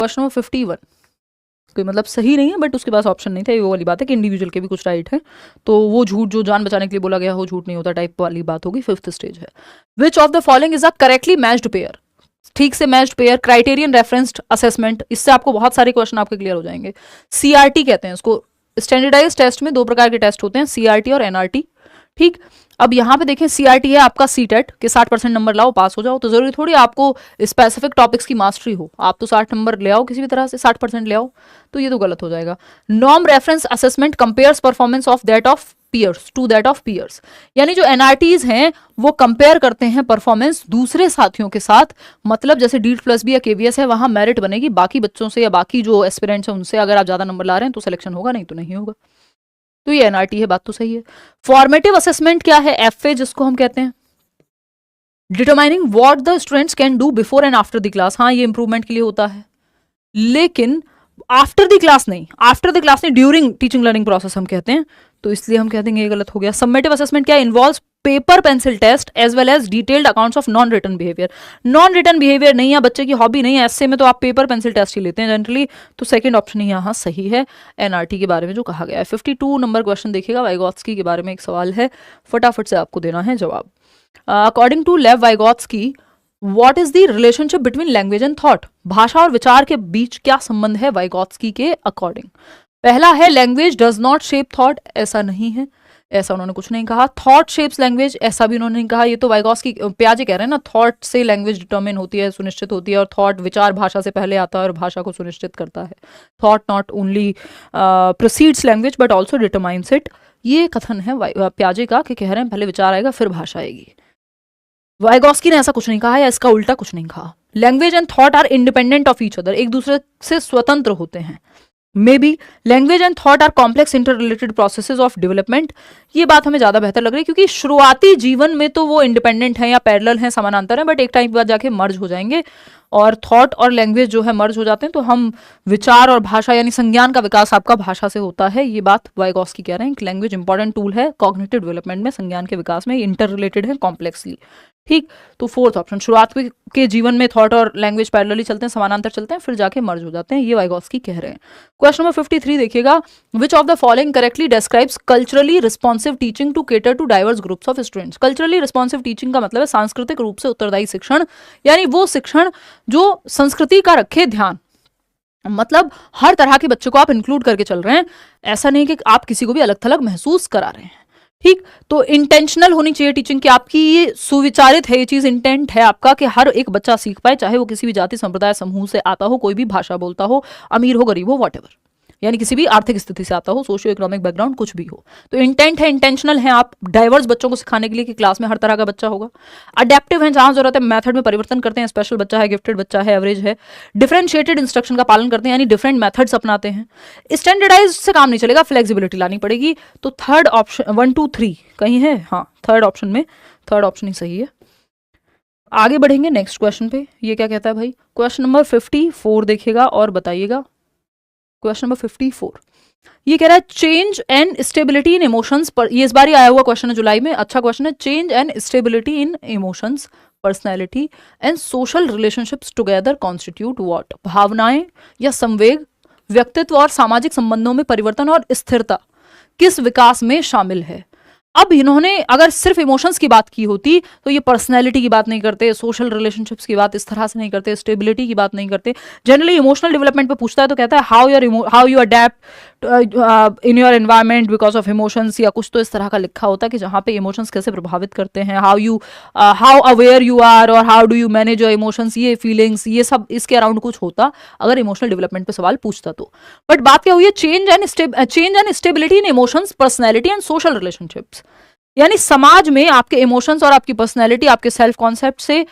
Question number 51 कोई मतलब सही नहीं है, बट उसके पास ऑप्शन नहीं था, ये वो वाली बात है कि इंडिविजुअल के भी कुछ राइट है, तो वो झूठ जो जान बचाने के लिए बोला गया हो झूठ नहीं होता टाइप वाली बात होगी। 5th स्टेज है, which of the following is a correctly matched pair. ठीक से matched pair, criterion referenced assessment, इससे आपको बहुत सारे क्वेश्चन आपके क्लियर हो जाएंगे। सीआरटी कहते हैं इसको। स्टैंडर्डाइज टेस्ट में 2 प्रकार के टेस्ट होते हैं, सीआरटी और एनआरटी। ठीक, अब यहाँ पे देखें सीआरटी है आपका सीटेट के 60% नंबर लाओ पास हो जाओ, तो जरूरी थोड़ी आपको स्पेसिफिक टॉपिक्स की मास्टरी हो, आप तो 60 नंबर ले आओ किसी भी तरह से, 60% ले आओ, तो ये तो गलत हो जाएगा। Norm reference assessment compares performance of that of peers to that of peers, यानी जो एनआरटीज हैं वो कंपेयर करते हैं परफॉर्मेंस दूसरे साथियों के साथ, मतलब जैसे DEET+B या KVS है वहां मेरिट बनेगी बाकी बच्चों से या बाकी जो एस्पिरेंट्स हैं उनसे, अगर आप ज्यादा नंबर ला रहे हैं तो सिलेक्शन होगा, नहीं तो नहीं होगा। तो ये एनआरटी है, बात तो सही है। फॉर्मेटिव असेसमेंट क्या है, एफए जिसको हम कहते हैं, determining what the students can do before and after the class. हाँ, ये इंप्रूवमेंट के लिए होता है, लेकिन आफ्टर द क्लास नहीं, आफ्टर द क्लास नहीं, ड्यूरिंग टीचिंग लर्निंग प्रोसेस हम कहते हैं, तो इसलिए हम कहते हैं ये गलत हो गया। सबमेटिव असेसमेंट क्या, involves paper pencil test as well as detailed accounts of non written behaviour. Non written behaviour नहीं है, बच्चे की हॉबी नहीं है, ऐसे में तो आप पेपर पेंसिल टेस्ट ही लेते हैं जनरली, तो सेकंड ऑप्शन ही यहाँ सही है एनआरटी के बारे में जो कहा गया है। 52 नंबर क्वेश्चन देखिएगा, वाइगोत्स्की के बारे में एक सवाल है, फटाफट से आपको देना है जवाब। According to Lev Vygotsky, what is the relationship between language and thought, भाषा और विचार के बीच क्या संबंध है वाइगोत्स्की के अकॉर्डिंग। पहला है language does not shape thought, ऐसा नहीं है, ऐसा उन्होंने कुछ नहीं कहा। थॉट शेप्स लैंग्वेज, ऐसा भी उन्होंने नहीं कहा, ये तो वाइगोत्स्की पियाजे कह रहे हैं ना, थॉट से लैंग्वेज डिटरमिन होती है, सुनिश्चित होती है, और थॉट विचार भाषा से पहले आता है और भाषा को सुनिश्चित करता है। Thought not only proceeds language but also determines it, ये कथन है पियाजे का कि कह रहे हैं पहले विचार आएगा फिर भाषा आएगी। वाइगोत्स्की ने ऐसा कुछ नहीं कहा या इसका उल्टा कुछ नहीं कहा। Language and thought are independent of each other, एक दूसरे से स्वतंत्र होते हैं। May be language and thought are complex inter related processes of development, ये बात हमें ज्यादा बेहतर लग रही है क्योंकि शुरुआती जीवन में तो वो इंडिपेंडेंट हैं या पैरेलल हैं, समानांतर हैं, बट एक टाइम के बाद जाके मर्ज हो जाएंगे, और थॉट और लैंग्वेज जो है मर्ज हो जाते हैं, तो हम विचार और भाषा यानी संज्ञान का विकास आपका भाषा से होता है। ये बात वाइगोत्स्की कह रहे हैं कि लैंग्वेज इंपॉर्टेंट टूल है कॉग्निटिव डेवलपमेंट में, संज्ञान के विकास में, इंटर रिलेटेड है कॉम्प्लेक्सली। ठीक, तो 4th ऑप्शन, शुरुआत के जीवन में थॉट और लैंग्वेज पैरेलली चलते हैं, समानांतर चलते हैं, फिर जाके मर्ज हो जाते हैं, ये वाइगोत्स्की कह रहे हैं। क्वेश्चन नंबर 53 देखिएगा, which of the following correctly describes culturally responsive teaching to cater to diverse groups of students. Culturally responsive teaching का मतलब है सांस्कृतिक रूप से उत्तरदायी शिक्षण, यानी वो शिक्षण जो संस्कृति का रखे ध्यान, मतलब हर तरह के बच्चे को आप इंक्लूड करके चल रहे हैं, ऐसा नहीं कि आप किसी को भी अलग थलग महसूस करा रहे हैं। ठीक, तो इंटेंशनल होनी चाहिए टीचिंग की आपकी, ये सुविचारित है, ये चीज इंटेंट है आपका कि हर एक बच्चा सीख पाए, चाहे वो किसी भी जाति संप्रदाय समूह से आता हो, कोई भी भाषा बोलता हो, अमीर हो गरीब हो व्हाटएवर, यानी किसी भी आर्थिक स्थिति से आता हो, सोशियो इकोनॉमिक बैकग्राउंड कुछ भी हो, तो इंटेंट है, इंटेंशनल है आप डाइवर्स बच्चों को सिखाने के लिए कि क्लास में हर तरह का बच्चा होगा। अडेप्टिव है, जहां जरूरत है मेथड में परिवर्तन करते हैं, स्पेशल बच्चा है, गिफ्टेड बच्चा है, एवरेज है। डिफरेंशिएटेड इंस्ट्रक्शन का पालन करते हैं, यानी डिफरेंट मेथड्स अपनाते हैं। स्टैंडर्डाइज से काम नहीं चलेगा, फ्लेक्सिबिलिटी लानी पड़ेगी। तो थर्ड ऑप्शन 1 2 3 कहीं है, हाँ थर्ड ऑप्शन में, थर्ड ऑप्शन ही सही है। आगे बढ़ेंगे नेक्स्ट क्वेश्चन पे, ये क्या कहता है भाई, क्वेश्चन नंबर 54 देखिएगा और बताइएगा। क्वेश्चन नंबर 54 ये कह रहा है change and stability in emotions पर, ये इस बार ही आया हुआ क्वेश्चन है जुलाई में, अच्छा क्वेश्चन है। Change and stability in emotions, personality and social relationships together constitute what. भावनाएं या संवेग, व्यक्तित्व और सामाजिक संबंधों में परिवर्तन और स्थिरता किस विकास में शामिल है। अब इन्होंने अगर सिर्फ इमोशंस की बात की होती तो ये पर्सनैलिटी की बात नहीं करते, सोशल रिलेशनशिप्स की बात इस तरह से नहीं करते, स्टेबिलिटी की बात नहीं करते। जनरली इमोशनल डेवलपमेंट पे पूछता है तो कहता है how you adapt in your environment because of emotions, या कुछ तो इस तरह का लिखा होता है कि जहाँ पे इमोशंस कैसे प्रभावित करते हैं, हाउ अवेयर यू आर और how do you manage your emotions, ये फीलिंग्स, ये सब इसके अराउंड कुछ होता अगर इमोशनल डेवलपमेंट पे सवाल पूछता तो। बट बात क्या हुई है, change and stability in emotions, personality and social relationships, यानी समाज में आपके इमोशंस और आपकी पर्सनैलिटी, आपके सेल्फ कॉन्सेप्ट से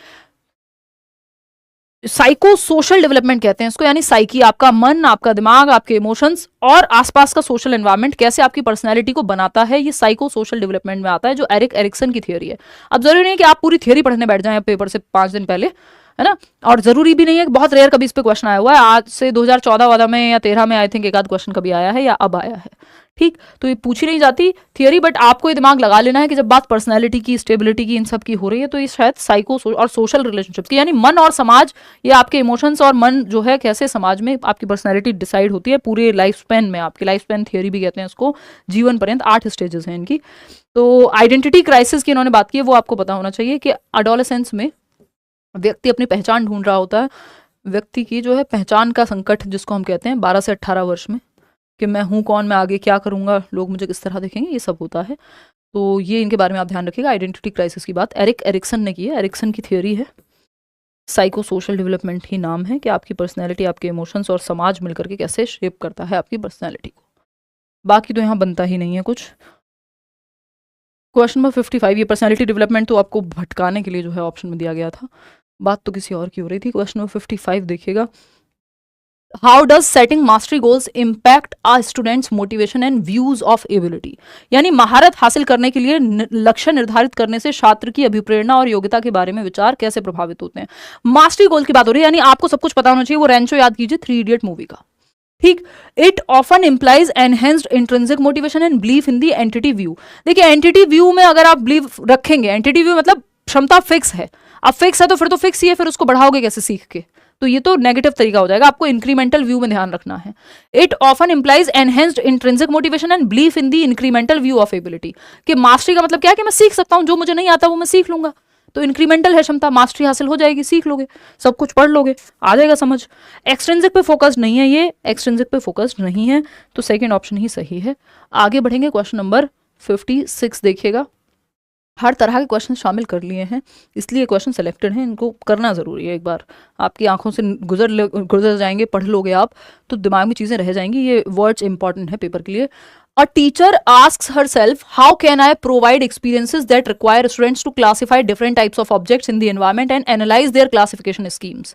साइको सोशल डेवलपमेंट कहते हैं इसको, यानी साइकी, आपका मन, आपका दिमाग, आपके इमोशंस और आसपास का सोशल एनवायरनमेंट कैसे आपकी पर्सनैलिटी को बनाता है, ये साइको सोशल डेवलपमेंट में आता है, जो एरिक एरिक्सन की थियोरी है। अब जरूरी नहीं है कि आप पूरी थियोरी पढ़ने बैठ जाएं पेपर से 5 दिन पहले, है ना, और जरूरी भी नहीं है, बहुत रेयर कभी इस पे क्वेश्चन आया हुआ है, आज से 2014 वाला में या 13 में आई थिंक एक आध क्वेश्चन कभी आया है या अब आया है। ठीक, तो ये पूछी नहीं जाती थियरी, बट आपको ये दिमाग लगा लेना है कि जब बात पर्सनैलिटी की, स्टेबिलिटी की, इन सब की हो रही है तो ये शायद साइको और सोशल रिलेशनशिप्स की, यानी मन और समाज, ये आपके इमोशंस और मन जो है कैसे समाज में आपकी पर्सनैलिटी डिसाइड होती है पूरे लाइफ स्पैन में, आपकी लाइफ स्पैन थियरी भी कहते हैं इसको, जीवन पर्यंत 8 स्टेजेस हैं इनकी। तो आइडेंटिटी क्राइसिस की इन्होंने बात की है, वो आपको पता होना चाहिए कि एडोलेसेंस में व्यक्ति अपनी पहचान ढूंढ रहा होता है, व्यक्ति की जो है पहचान का संकट जिसको हम कहते हैं 12 से 18 वर्ष में, कि मैं हूँ कौन, मैं आगे क्या करूँगा, लोग मुझे किस तरह देखेंगे, ये सब होता है। तो ये इनके बारे में आप ध्यान रखिएगा। आइडेंटिटी क्राइसिस की बात एरिक्सन ने की है, एरिक्सन की थियोरी है, साइको सोशल डेवलपमेंट ही नाम है, कि आपकी पर्सनैलिटी, आपके इमोशंस और समाज मिलकर के कैसे शेप करता है आपकी पर्सनैलिटी को। बाकी तो यहाँ बनता ही नहीं है कुछ। क्वेश्चन नंबर 55, ये पर्सनैलिटी डेवलपमेंट तो आपको भटकाने के लिए जो है ऑप्शन में दिया गया था, बात तो किसी और की हो रही थी। क्वेश्चन नंबर 55 देखिएगा, how does setting mastery goals impact a students motivation and views of ability, यानी महारत हासिल करने के लिए लक्ष्य निर्धारित करने से छात्र की अभिप्रेरणा और योग्यता के बारे में विचार कैसे प्रभावित होते हैं। मास्टरी गोल की बात हो रही है, यानी आपको सब कुछ पता होना चाहिए। वो रेंचो याद कीजिए 3 इडियट मूवी का, ठीक। It often implies enhanced intrinsic motivation and belief in the entity view. देखिए एंटिटी व्यू में अगर आप बिलीव रखेंगे, एंटिटी व्यू मतलब क्षमता फिक्स है, अब फिक्स है तो फिर तो फिक्स ही है, फिर उसको बढ़ाओगे कैसे सीख के, तो ये तो नेगेटिव तरीका हो जाएगा। आपको इंक्रीमेंटल व्यू में ध्यान रखना है। It often implies enhanced intrinsic motivation and belief in the incremental view of ability, कि मास्टरी का मतलब क्या है कि मैं सीख सकता हूं, जो मुझे नहीं आता वो मैं सीख लूंगा, तो इंक्रीमेंटल है क्षमता, मास्टरी हासिल हो जाएगी, सीख लोगे, सब कुछ पढ़ लोगे, आ जाएगा समझ। एक्सट्रिंसिक पे फोकस नहीं है, ये एक्सट्रिंसिक पे फोकस नहीं है, तो सेकंड ऑप्शन ही सही है। आगे बढ़ेंगे, क्वेश्चन नंबर 56 देखिएगा। हर तरह के क्वेश्चन शामिल कर लिए हैं, इसलिए क्वेश्चन सेलेक्टेड हैं, इनको करना ज़रूरी है। एक बार आपकी आंखों से गुजर जाएंगे, पढ़ लोगे आप तो दिमाग में चीज़ें रह जाएंगी। ये वर्ड्स इंपॉर्टेंट है पेपर के लिए। A teacher asks herself, how can I provide experiences that require students to classify different types of objects in the environment and analyze their classification schemes?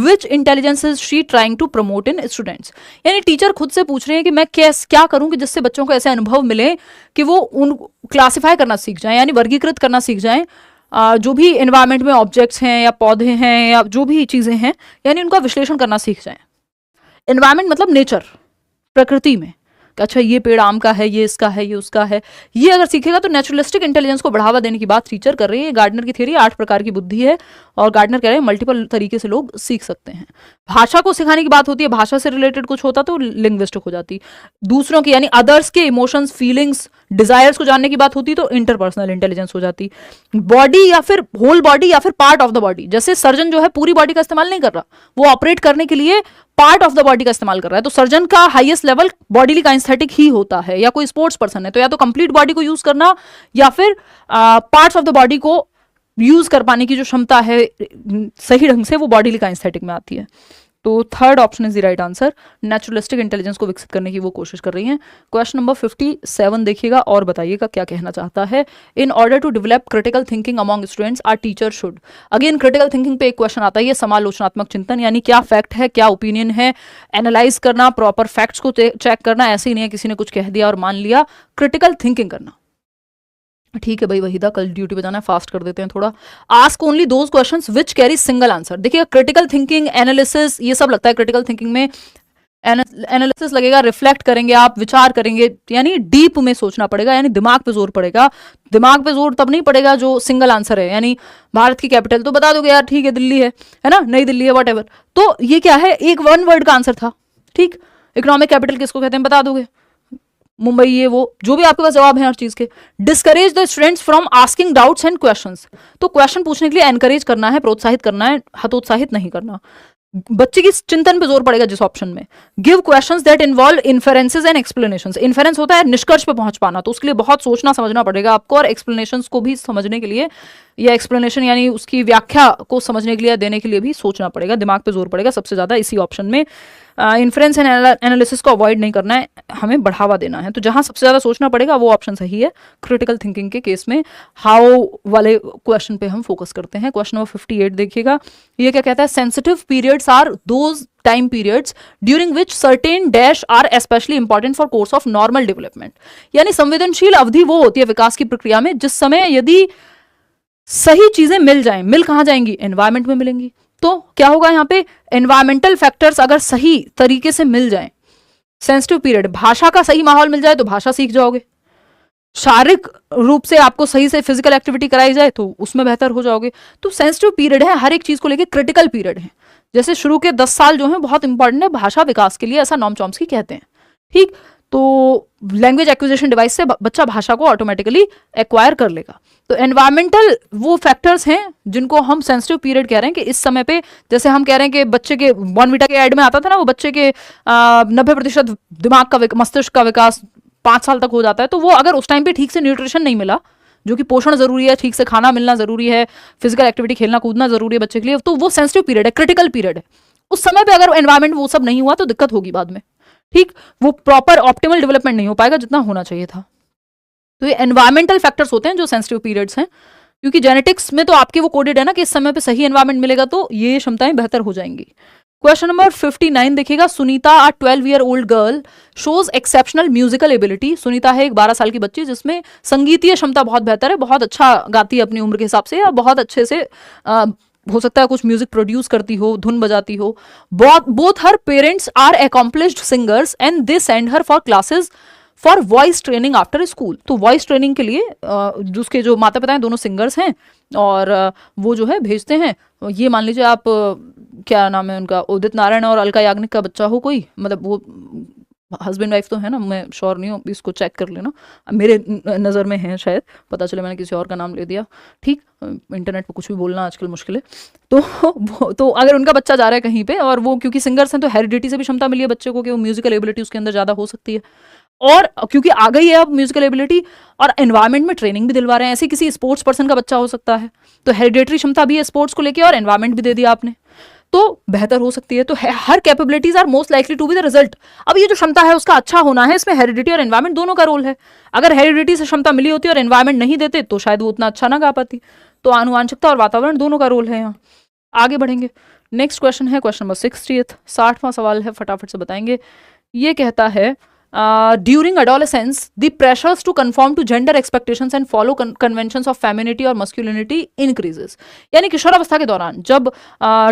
Which intelligence is she trying to promote in students? यानी teacher खुद से पूछ रहे हैं कि मैं क्या करूं कि जिससे बच्चों को ऐसे अनुभव मिले कि वो उन क्लासिफाई करना सीख जाएं, यानी वर्गीकृत करना सीख जाएं, जो भी एनवायरमेंट में ऑब्जेक्ट्स हैं या पौधे हैं या जो भी चीज़ें हैं, यानी उनका विश्लेषण करना सीख जाएं। एनवायरमेंट मतलब नेचर, प्रकृति में, अच्छा ये पेड़ आम का है, ये इसका है, ये उसका है, ये अगर सीखेगा तो नेचुरलिस्टिक इंटेलिजेंस को बढ़ावा देने की बात टीचर कर रही है। गार्डनर की थ्योरी 8 प्रकार की बुद्धि है, और गार्डनर कह रहे हैं मल्टीपल तरीके से लोग सीख सकते हैं। भाषा को सिखाने की बात होती है, भाषा से रिलेटेड कुछ होता तो लिंग्विस्टिक हो जाती। दूसरों की यानी अदर्स के इमोशंस, फीलिंग्स, डिजायर्स को जानने की बात होती तो इंटरपर्सनल इंटेलिजेंस हो जाती। बॉडी या फिर होल बॉडी या फिर पार्ट ऑफ द बॉडी, जैसे सर्जन जो है पूरी बॉडी का इस्तेमाल नहीं कर रहा, वो ऑपरेट करने के लिए पार्ट ऑफ द बॉडी का इस्तेमाल कर रहा है, तो सर्जन का हाईएस्ट लेवल बॉडीली काइनेस्थेटिक ही होता है। या कोई स्पोर्ट्स पर्सन है तो या तो कंप्लीट बॉडी को यूज करना या फिर पार्ट्स ऑफ द बॉडी को यूज कर पाने की जो क्षमता है सही ढंग से, वो बॉडीली काइनेस्थेटिक में आती है। तो third option is the right answer. Naturalistic intelligence को विकसित करने की वो कोशिश कर रही हैं। क्वेश्चन नंबर 57 देखिएगा और बताइएगा क्या कहना चाहता है। In order to develop critical thinking among students our teacher should, again critical thinking पे एक क्वेश्चन आता है, ये समालोचनात्मक चिंतन, यानी क्या फैक्ट है, क्या ओपिनियन है, एनालाइज करना, प्रॉपर फैक्ट्स को चेक करना, ऐसे ही नहीं है किसी ने कुछ कह दिया और मान लिया, क्रिटिकल थिंकिंग करना। ठीक है भाई वहीदा, कल ड्यूटी पे जाना है, फास्ट कर देते हैं थोड़ा। Ask only those questions which carry single answer. देखिए क्रिटिकल थिंकिंग, एनालिसिस, ये सब लगता है क्रिटिकल थिंकिंग में। एनालिसिस लगेगा, रिफ्लेक्ट करेंगे आप, विचार करेंगे, यानी डीप में सोचना पड़ेगा, यानी दिमाग पे जोर पड़ेगा। दिमाग पे जोर तब नहीं पड़ेगा जो सिंगल आंसर है, यानी भारत की कैपिटल तो बता दोगे यार, ठीक है दिल्ली है ना, नई दिल्ली है, वट एवर, तो ये क्या है, एक वन वर्ड का आंसर था, ठीक। इकोनॉमिक कैपिटल किसको कहते हैं बता दोगे, मुंबई, ये वो, जो भी आपके पास जवाब है हर चीज के। Discourage the students from asking doubts and questions, तो क्वेश्चन पूछने के लिए एनकरेज करना है, प्रोत्साहित करना है, हतोत्साहित नहीं करना। बच्चे की चिंतन पे जोर पड़ेगा जिस ऑप्शन में। Give questions that involve inferences and explanations, inference होता है निष्कर्ष पे पहुंच पाना, तो उसके लिए बहुत सोचना समझना पड़ेगा आपको, और एक्सप्लेनेशंस को भी समझने के लिए, या एक्सप्लेनेशन यानी उसकी व्याख्या को समझने के लिए, देने के लिए भी सोचना पड़ेगा, दिमाग पे जोर पड़ेगा सबसे ज्यादा इसी ऑप्शन में। इन्फ्रेंस एंड एनालिसिस को अवॉइड नहीं करना है, हमें बढ़ावा देना है, तो जहां सबसे ज्यादा सोचना पड़ेगा वो ऑप्शन सही है। क्रिटिकल थिंकिंग के केस में हाउ वाले क्वेश्चन पे हम फोकस करते हैं। क्वेश्चन नंबर 58 देखिएगा, ये क्या कहता है, sensitive periods are those time periods during which certain dash are specially important for course of normal development, यानी संवेदनशील अवधि वो होती है विकास की प्रक्रिया में जिस समय यदि सही चीजें मिल जाएं, मिल कहां जाएंगी, एनवायरमेंट में मिलेंगी, तो क्या होगा यहाँ पे, एनवायरमेंटल फैक्टर्स अगर सही तरीके से मिल जाएं, सेंसिटिव पीरियड, भाषा का सही माहौल मिल जाए तो भाषा सीख जाओगे, शारीरिक रूप से आपको सही से फिजिकल एक्टिविटी कराई जाए तो उसमें बेहतर हो जाओगे। तो सेंसिटिव पीरियड है, हर एक चीज को लेके क्रिटिकल पीरियड है। जैसे शुरू के 10 साल जो है बहुत इंपॉर्टेंट है भाषा विकास के लिए, ऐसा नॉम चॉम्स्की कहते हैं। ठीक, तो लैंग्वेज एक्विजिशन डिवाइस से बच्चा भाषा को ऑटोमेटिकली एक्वायर कर लेगा। तो एनवायरमेंटल वो फैक्टर्स हैं जिनको हम सेंसिटिव पीरियड कह रहे हैं कि इस समय पे, जैसे हम कह रहे हैं कि बच्चे के बॉर्नविटा के ऐड में आता था ना, वो बच्चे के 90% दिमाग का मस्तिष्क का विकास 5 साल तक हो जाता है। तो वो अगर उस टाइम पे ठीक से न्यूट्रिशन नहीं मिला, जो कि पोषण जरूरी है, ठीक से खाना मिलना जरूरी है, फिजिकल एक्टिविटी खेलना कूदना जरूरी है बच्चे के लिए, तो वो सेंसिटिव पीरियड है, क्रिटिकल पीरियड है। उस समय पे अगर एनवायरमेंट वो सब नहीं हुआ तो दिक्कत होगी बाद में। ठीक, वो प्रॉपर ऑप्टिमल डेवलपमेंट नहीं हो पाएगा जितना होना चाहिए था। तो ये एनवायरमेंटल फैक्टर्स होते हैं जो सेंसिटिव पीरियड्स हैं, क्योंकि जेनेटिक्स में तो आपके वो कोडेड है ना कि इस समय पे सही एनवायरमेंट मिलेगा तो ये क्षमताएं बेहतर हो जाएंगी। क्वेश्चन नंबर 59 देखिएगा, सुनीता अ 12-year-old girl shows exceptional musical ability. Sunita है एक 12 साल की बच्ची जिसमें संगीतीय क्षमता बहुत बेहतर है, बहुत अच्छा गाती है अपनी उम्र के हिसाब से, या बहुत अच्छे से हो सकता है कुछ म्यूजिक प्रोड्यूस करती हो, धुन बजाती हो। Both her parents are accomplished singers and they send her for classes for voice training after school. तो वॉइस ट्रेनिंग के लिए उसके जो माता पिता हैं दोनों सिंगर्स हैं, और वो जो है भेजते हैं। ये मान लीजिए आप क्या नाम है उनका, उदित नारायण और अलका याग्निक का बच्चा हो कोई, मतलब वो हस्बैंड वाइफ तो है ना, मैं श्योर नहीं हूँ, इसको चेक कर लेना, मेरे नज़र में है, शायद पता चले मैंने किसी और का नाम ले दिया। ठीक, इंटरनेट पे कुछ भी बोलना आजकल मुश्किल है। तो अगर उनका बच्चा जा रहा है कहीं पे, और वो क्योंकि सिंगर्स हैं तो हेरिडिटी से भी क्षमता मिली है बच्चे को कि वो म्यूजिकल एबिलिटी उसके अंदर ज़्यादा हो सकती है, और क्योंकि आ गई है अब म्यूजिकल एबिलिटी, और एनवायरमेंट में ट्रेनिंग भी दिलवा रहे हैं। ऐसे किसी स्पोर्ट्स पर्सन का बच्चा हो सकता है, तो हेरिडेटरी क्षमता भी है स्पोर्ट्स को लेके, और एनवायरमेंट भी दे दिया आपने, तो बेहतर हो सकती है। तो her capabilities are most likely to be the result. अब ये जो क्षमता है उसका अच्छा होना है, इसमें हेरिडिटी और एनवायरमेंट दोनों का रोल है। अगर हेरिडिटी से क्षमता मिली होती और एनवायरमेंट नहीं देते तो शायद वो उतना अच्छा ना गा पाती। तो आनुवांशिकता और वातावरण दोनों का रोल है यहाँ। आगे बढ़ेंगे, नेक्स्ट क्वेश्चन है क्वेश्चन नंबर 60वां सवाल है, फटाफट से बताएंगे। ये कहता है during adolescence the pressures to conform to gender expectations and follow conventions of femininity और masculinity increases। यानी किशोरावस्था के दौरान जब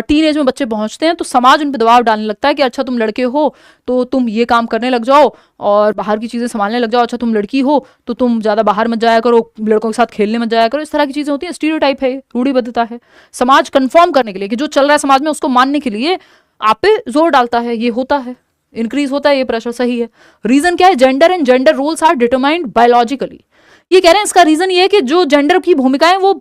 टीन एज में बच्चे पहुंचते हैं तो समाज उन पर दबाव डालने लगता है कि अच्छा तुम लड़के हो तो तुम ये काम करने लग जाओ और बाहर की चीज़ें संभालने लग जाओ, अच्छा तुम लड़की हो तो तुम ज़्यादा बाहर मत जाया करो, लड़कों के साथ खेलने मत जाया करो। इस तरह की चीज़ें होती हैं, स्टीरियोटाइप है, रूढ़िबद्धता है। समाज कन्फर्म करने के लिए कि जो चल रहा है समाज में उसको मानने के लिए आप पे जोर डालता है, ये होता है, इंक्रीज होता है ये प्रेशर, सही है। रीजन क्या है, gender and gender roles are determined biologically. ये कह रहे हैं इसका रीजन ये है कि जो जेंडर की भूमिकाएं वो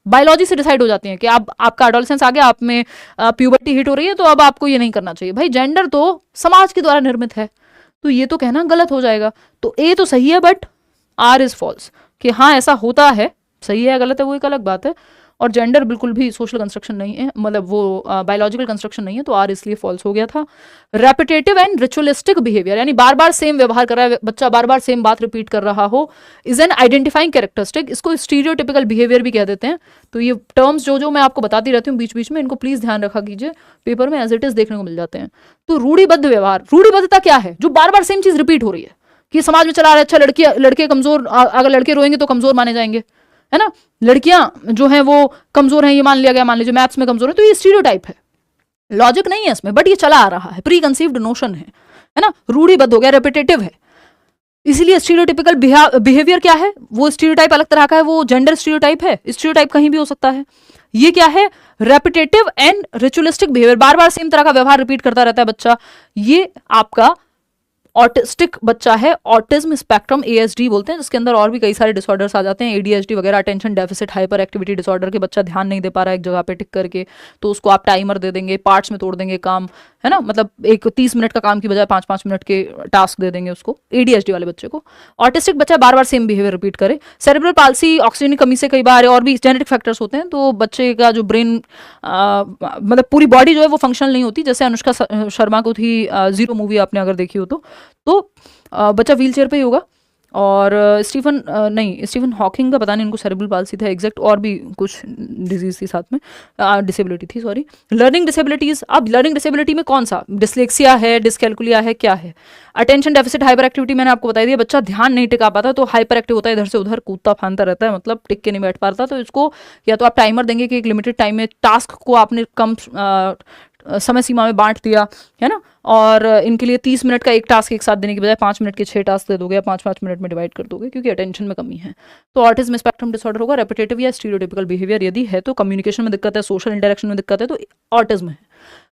बायोलॉजी से डिसाइड हो जाती हैं कि आपका एडोलेसेंस आ गया, आप में प्यूबर्टी हिट हो रही है, तो अब आपको ये नहीं करना चाहिए। भाई जेंडर तो समाज के द्वारा निर्मित है, तो ये तो कहना गलत हो जाएगा। तो ए तो सही है बट आर इज फॉल्स, कि हाँ ऐसा होता है, सही है गलत है वो एक अलग बात है। और जेंडर बिल्कुल भी सोशल कंस्ट्रक्शन नहीं है, मतलब वो बायोलॉजिकल कंस्ट्रक्शन नहीं है, तो आर इसलिए फॉल्स हो गया था। रेपिटेटिव एंड रिचुअलिस्टिक बिहेवियर, यानी बार बार सेम व्यवहार कर रहा है बच्चा, बार बार सेम बात रिपीट कर रहा हो, इज एन आइडेंटिफाइंग कैरेक्टरिस्टिक। इसको स्टीरियोटिपिकल बिहेवियर भी कह देते हैं। तो ये टर्म्स जो मैं आपको बताती रहती हूँ बीच बीच में, इनको प्लीज ध्यान रखा कीजिए, पेपर में एज इट इज देखने को मिल जाते हैं। तो रूढ़िबद्ध व्यवहार, रूढ़िबद्धता क्या है, जो बार बार सेम चीज रिपीट हो रही है कि समाज में चला रहा है, अच्छा लड़के कमजोर, अगर लड़के रोएंगे तो कमजोर माने जाएंगे, है ना, लड़कियां जो हैं वो कमजोर हैं, ये मान लिया गया, मान लीजिए मैथ्स में कमजोर है, तो ये स्टीरियोटाइप है, लॉजिक नहीं है इसमें, बट ये चला आ रहा है, प्री कंसीव्ड नोशन है ना, रूढ़िबद्ध हो गया, रेपिटेटिव है। इसीलिए स्टीरियोटिपिकल बिहेवियर क्या है, वो स्टीरियोटाइप अलग तरह का है, वो जेंडर स्टीरियोटाइप है, स्टीरियोटाइप कहीं भी हो सकता है। ये क्या है, repetitive and ritualistic behaviour, bar bar same तरह का व्यवहार रिपीट करता रहता है बच्चा। ये आपका ऑटिस्टिक बच्चा है, ऑटिज्म स्पेक्ट्रम ASD बोलते हैं, जिसके अंदर और भी कई सारे डिसऑर्डर्स आ जाते हैं, ADHD वगैरह, attention deficit hyper activity disorder के बच्चा ध्यान नहीं दे पा रहा है एक जगह पे टिक करके, तो उसको आप टाइमर दे देंगे, पार्ट्स में तोड़ देंगे काम, है ना, मतलब एक 30 मिनट का काम की बजाय 5-5 मिनट के टास्क दे देंगे उसको, ADHD वाले बच्चे को। ऑटिस्टिक बच्चा बार बार सेम बिहेवियर रिपीट करे। सेरेब्रल पाल्सी, ऑक्सीजन की कमी से कई बार, और भी जेनेटिक फैक्टर्स होते हैं, तो बच्चे का जो ब्रेन मतलब पूरी बॉडी जो है वो फंक्शनल नहीं होती। जैसे अनुष्का शर्मा को थी जीरो मूवी आपने अगर देखी हो तो बच्चा व्हील चेयर पे ही होगा। और स्टीफन हॉकिंग का पता नहीं, इनको सेरेब्रल पाल्सी था एग्जैक्ट, और भी कुछ डिजीज थी साथ में, डिसेबिलिटी थी, सॉरी, लर्निंग डिसेबिलिटीज। अब लर्निंग डिसेबिलिटी में कौन सा, डिसलेक्सिया है, डिसकैलकुलिया है, क्या है। अटेंशन डेफिसिट हाइपर एक्टिविटी मैंने आपको बता दिया, बच्चा ध्यान नहीं टिका पाता, तो हाइपर एक्टिव होता है, इधर से उधर कूदता फांदता रहता है, मतलब टिक के नहीं बैठ पाता। तो इसको या तो आप टाइमर देंगे कि एक लिमिटेड टाइम में टास्क को आपने कम समय सीमा में बांट दिया, है ना, और इनके लिए 30 मिनट का एक टास्क एक साथ देने के बजाय 5 मिनट के 6 टास्क दे दोगे या 5-5 मिनट में डिवाइड कर दोगे, क्योंकि अटेंशन में कमी है। तो ऑटिज्म स्पेक्ट्रम डिसऑर्डर होगा। रेपिटेटिव या स्टीरियोटिपिकल बिहेवियर यदि है तो कम्युनिकेशन में दिक्कत है, सोशल इंटरेक्शन में दिक्कत है, तो ऑटिज्म है।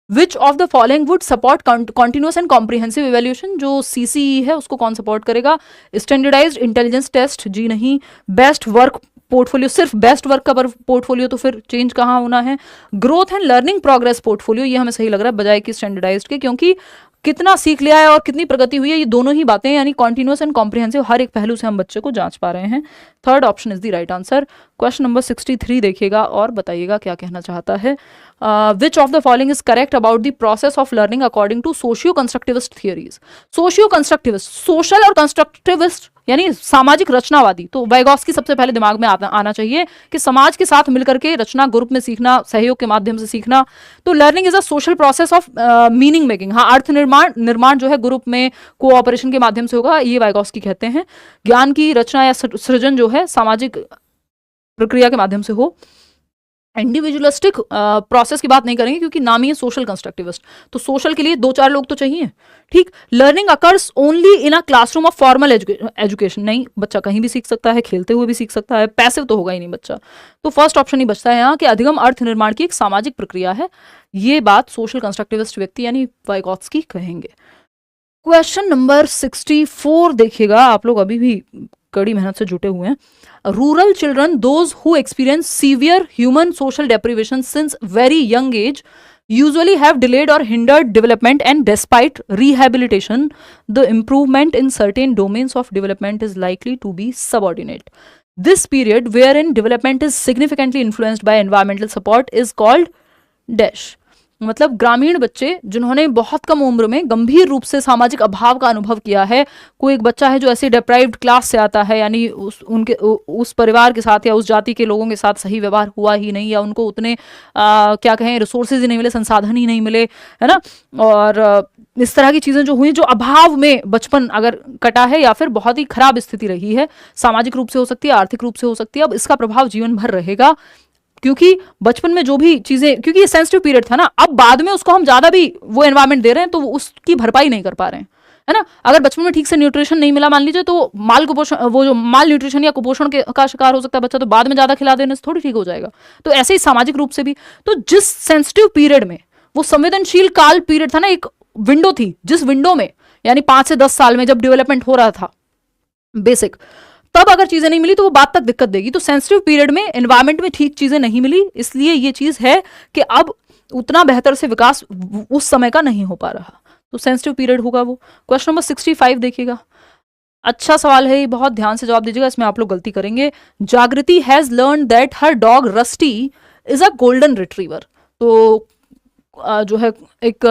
Which of the following would support continuous and comprehensive evaluation, जो CCE है उसको कौन सपोर्ट करेगा? स्टैंडर्डाइज्ड इंटेलिजेंस टेस्ट, जी नहीं। बेस्ट वर्क पोर्टफोलियो, सिर्फ बेस्ट वर्क का पोर्टफोलियो, तो फिर चेंज कहाँ होना है? Growth and learning progress portfolio, ये हमें सही लग रहा है बजाय कि स्टैंडर्डाइज्ड के, क्योंकि कितना सीख लिया है और कितनी प्रगति हुई है, ये दोनों ही बातें, यानी कॉन्टिन्यूस एंड कॉम्प्रिहेंसिव, हर एक पहलू से हम बच्चे को जांच पा रहे हैं। Third option is the right answer. Question number 63 देखिएगा और बताइएगा क्या कहना चाहता है। Which of the following is correct about the process of learning according to socio constructivist theories? Socio constructivist, social और कंस्ट्रक्टिविस्ट यानी सामाजिक रचनावादी, तो वाइगॉस्की सबसे पहले दिमाग में आना चाहिए कि समाज के साथ मिलकर के रचना, ग्रुप में सीखना, सहयोग के माध्यम से सीखना। तो learning is a social process of meaning making, हाँ, अर्थ निर्माण जो है ग्रुप में कोऑपरेशन के माध्यम से होगा, ये वाइगॉस्की कहते हैं। ज्ञान की रचना या सृजन जो है सामाजिक प्रक्रिया के माध्यम से हो। इंडिविजुअलिस्टिक प्रोसेस की बात नहीं करेंगे क्योंकि नाम ही है सोशल कंस्ट्रक्टिविस्ट, तो सोशल के लिए 2-4 लोग तो चाहिए, ठीक। Learning occurs only in a classroom of formal education, नहीं, बच्चा कहीं भी सीख सकता है, खेलते हुए भी सीख सकता है, पैसिव तो होगा ही नहीं बच्चा। तो फर्स्ट ऑप्शन ही बचता है यहाँ कि अधिगम अर्थ निर्माण की एक सामाजिक प्रक्रिया है, ये बात सोशल कंस्ट्रक्टिविस्ट व्यक्ति यानी वाइगॉत्स्की कहेंगे। क्वेश्चन नंबर 64 देखिएगा, आप लोग अभी भी कड़ी मेहनत से जुटे हुए हैं। Rural children, those who experience severe human social deprivation since very young age, usually have delayed or hindered development, and despite rehabilitation the improvement in certain domains of development is likely to be subordinate. This period wherein development is significantly influenced by environmental support is called dash। मतलब ग्रामीण बच्चे जिन्होंने बहुत कम उम्र में गंभीर रूप से सामाजिक अभाव का अनुभव किया है, कोई एक बच्चा है जो ऐसे डिप्राइव्ड क्लास से आता है, यानी उस परिवार के साथ या उस जाति के लोगों के साथ सही व्यवहार हुआ ही नहीं, या उनको उतने क्या कहें रिसोर्सेज ही नहीं मिले, संसाधन ही नहीं मिले, है ना, और इस तरह की चीज़ें जो हुई, जो अभाव में बचपन अगर कटा है या फिर बहुत ही खराब स्थिति रही है, सामाजिक रूप से हो सकती है, आर्थिक रूप से हो सकती है, अब इसका प्रभाव जीवन भर रहेगा, क्योंकि बचपन में जो भी चीजें, क्योंकि ये सेंसिटिव पीरियड था ना, अब बाद में उसको हम ज्यादा भी वो एनवायरनमेंट दे रहे हैं तो उसकी भरपाई नहीं कर पा रहे हैं, है ना। अगर बचपन में ठीक से न्यूट्रिशन नहीं मिला मान लीजिए, तो माल कुपोषण, वो जो माल न्यूट्रिशन या कुपोषण का शिकार हो सकता है बच्चा, तो बाद में ज्यादा खिला देने से थोड़ी ठीक हो जाएगा। तो ऐसे ही सामाजिक रूप से भी, तो जिस सेंसिटिव पीरियड में, वो संवेदनशील काल पीरियड था ना, एक विंडो थी, जिस विंडो में यानी 5 से 10 साल में जब डेवलपमेंट हो रहा था बेसिक, तब अगर चीजें नहीं मिली तो वो बाद तक दिक्कत देगी। तो सेंसिटिव पीरियड में एनवायरनमेंट में ठीक चीजें नहीं मिली, इसलिए ये चीज है कि अब उतना बेहतर से विकास उस समय का नहीं हो पा रहा, तो सेंसिटिव पीरियड होगा वो। क्वेश्चन नंबर 65 देखिएगा, अच्छा सवाल है, बहुत ध्यान से जवाब दीजिएगा, इसमें आप लोग गलती करेंगे। जागृति has learn that her dog rusty is a golden retriever. तो जो है एक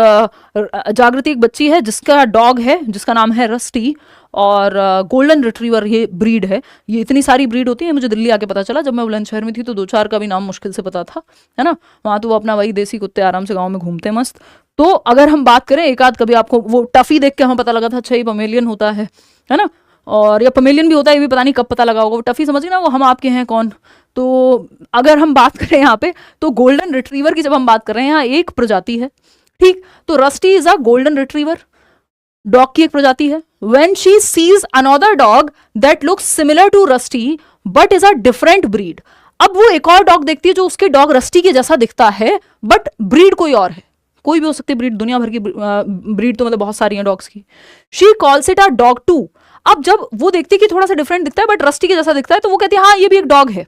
जागृति एक बच्ची है जिसका डॉग है, जिसका नाम है रस्टी, और गोल्डन रिट्रीवर ये ब्रीड है। ये इतनी सारी ब्रीड होती है, मुझे दिल्ली आके पता चला, जब मैं बुलंदशहर में थी तो 2-4 का भी नाम मुश्किल से पता था, है ना। वहाँ तो वो अपना वही देसी कुत्ते आराम से गाँव में घूमते मस्त। तो अगर हम बात करें, एक आध कभी आपको वो टफी देख के हमें पता लगा था, अच्छा ये पमेलियन होता है ना, और या पमेलियन भी होता है, ये भी पता नहीं कब पता लगा होगा। वो टफी समझिए ना, वो हम आपके हैं कौन। तो अगर हम बात करें यहाँ पे, तो गोल्डन रिट्रीवर की जब हम बात कर रहे हैं, यहाँ एक प्रजाति है, ठीक। तो rusty is a golden retriever, dog की एक प्रजाति है। When she sees another dog that looks similar to Rusty but is a different breed, अब वो एक और डॉग देखती है जो उसके डॉग रस्टी के जैसा दिखता है, बट ब्रीड कोई और है, कोई भी हो सकती है ब्रीड, दुनिया भर की ब्रीड तो मतलब बहुत सारी हैं डॉग्स की। She calls it a dog too। अब जब वो देखती है कि थोड़ा सा डिफरेंट दिखता है बट रस्टी के जैसा दिखता है, तो वो कहती है हाँ ये भी एक डॉग है,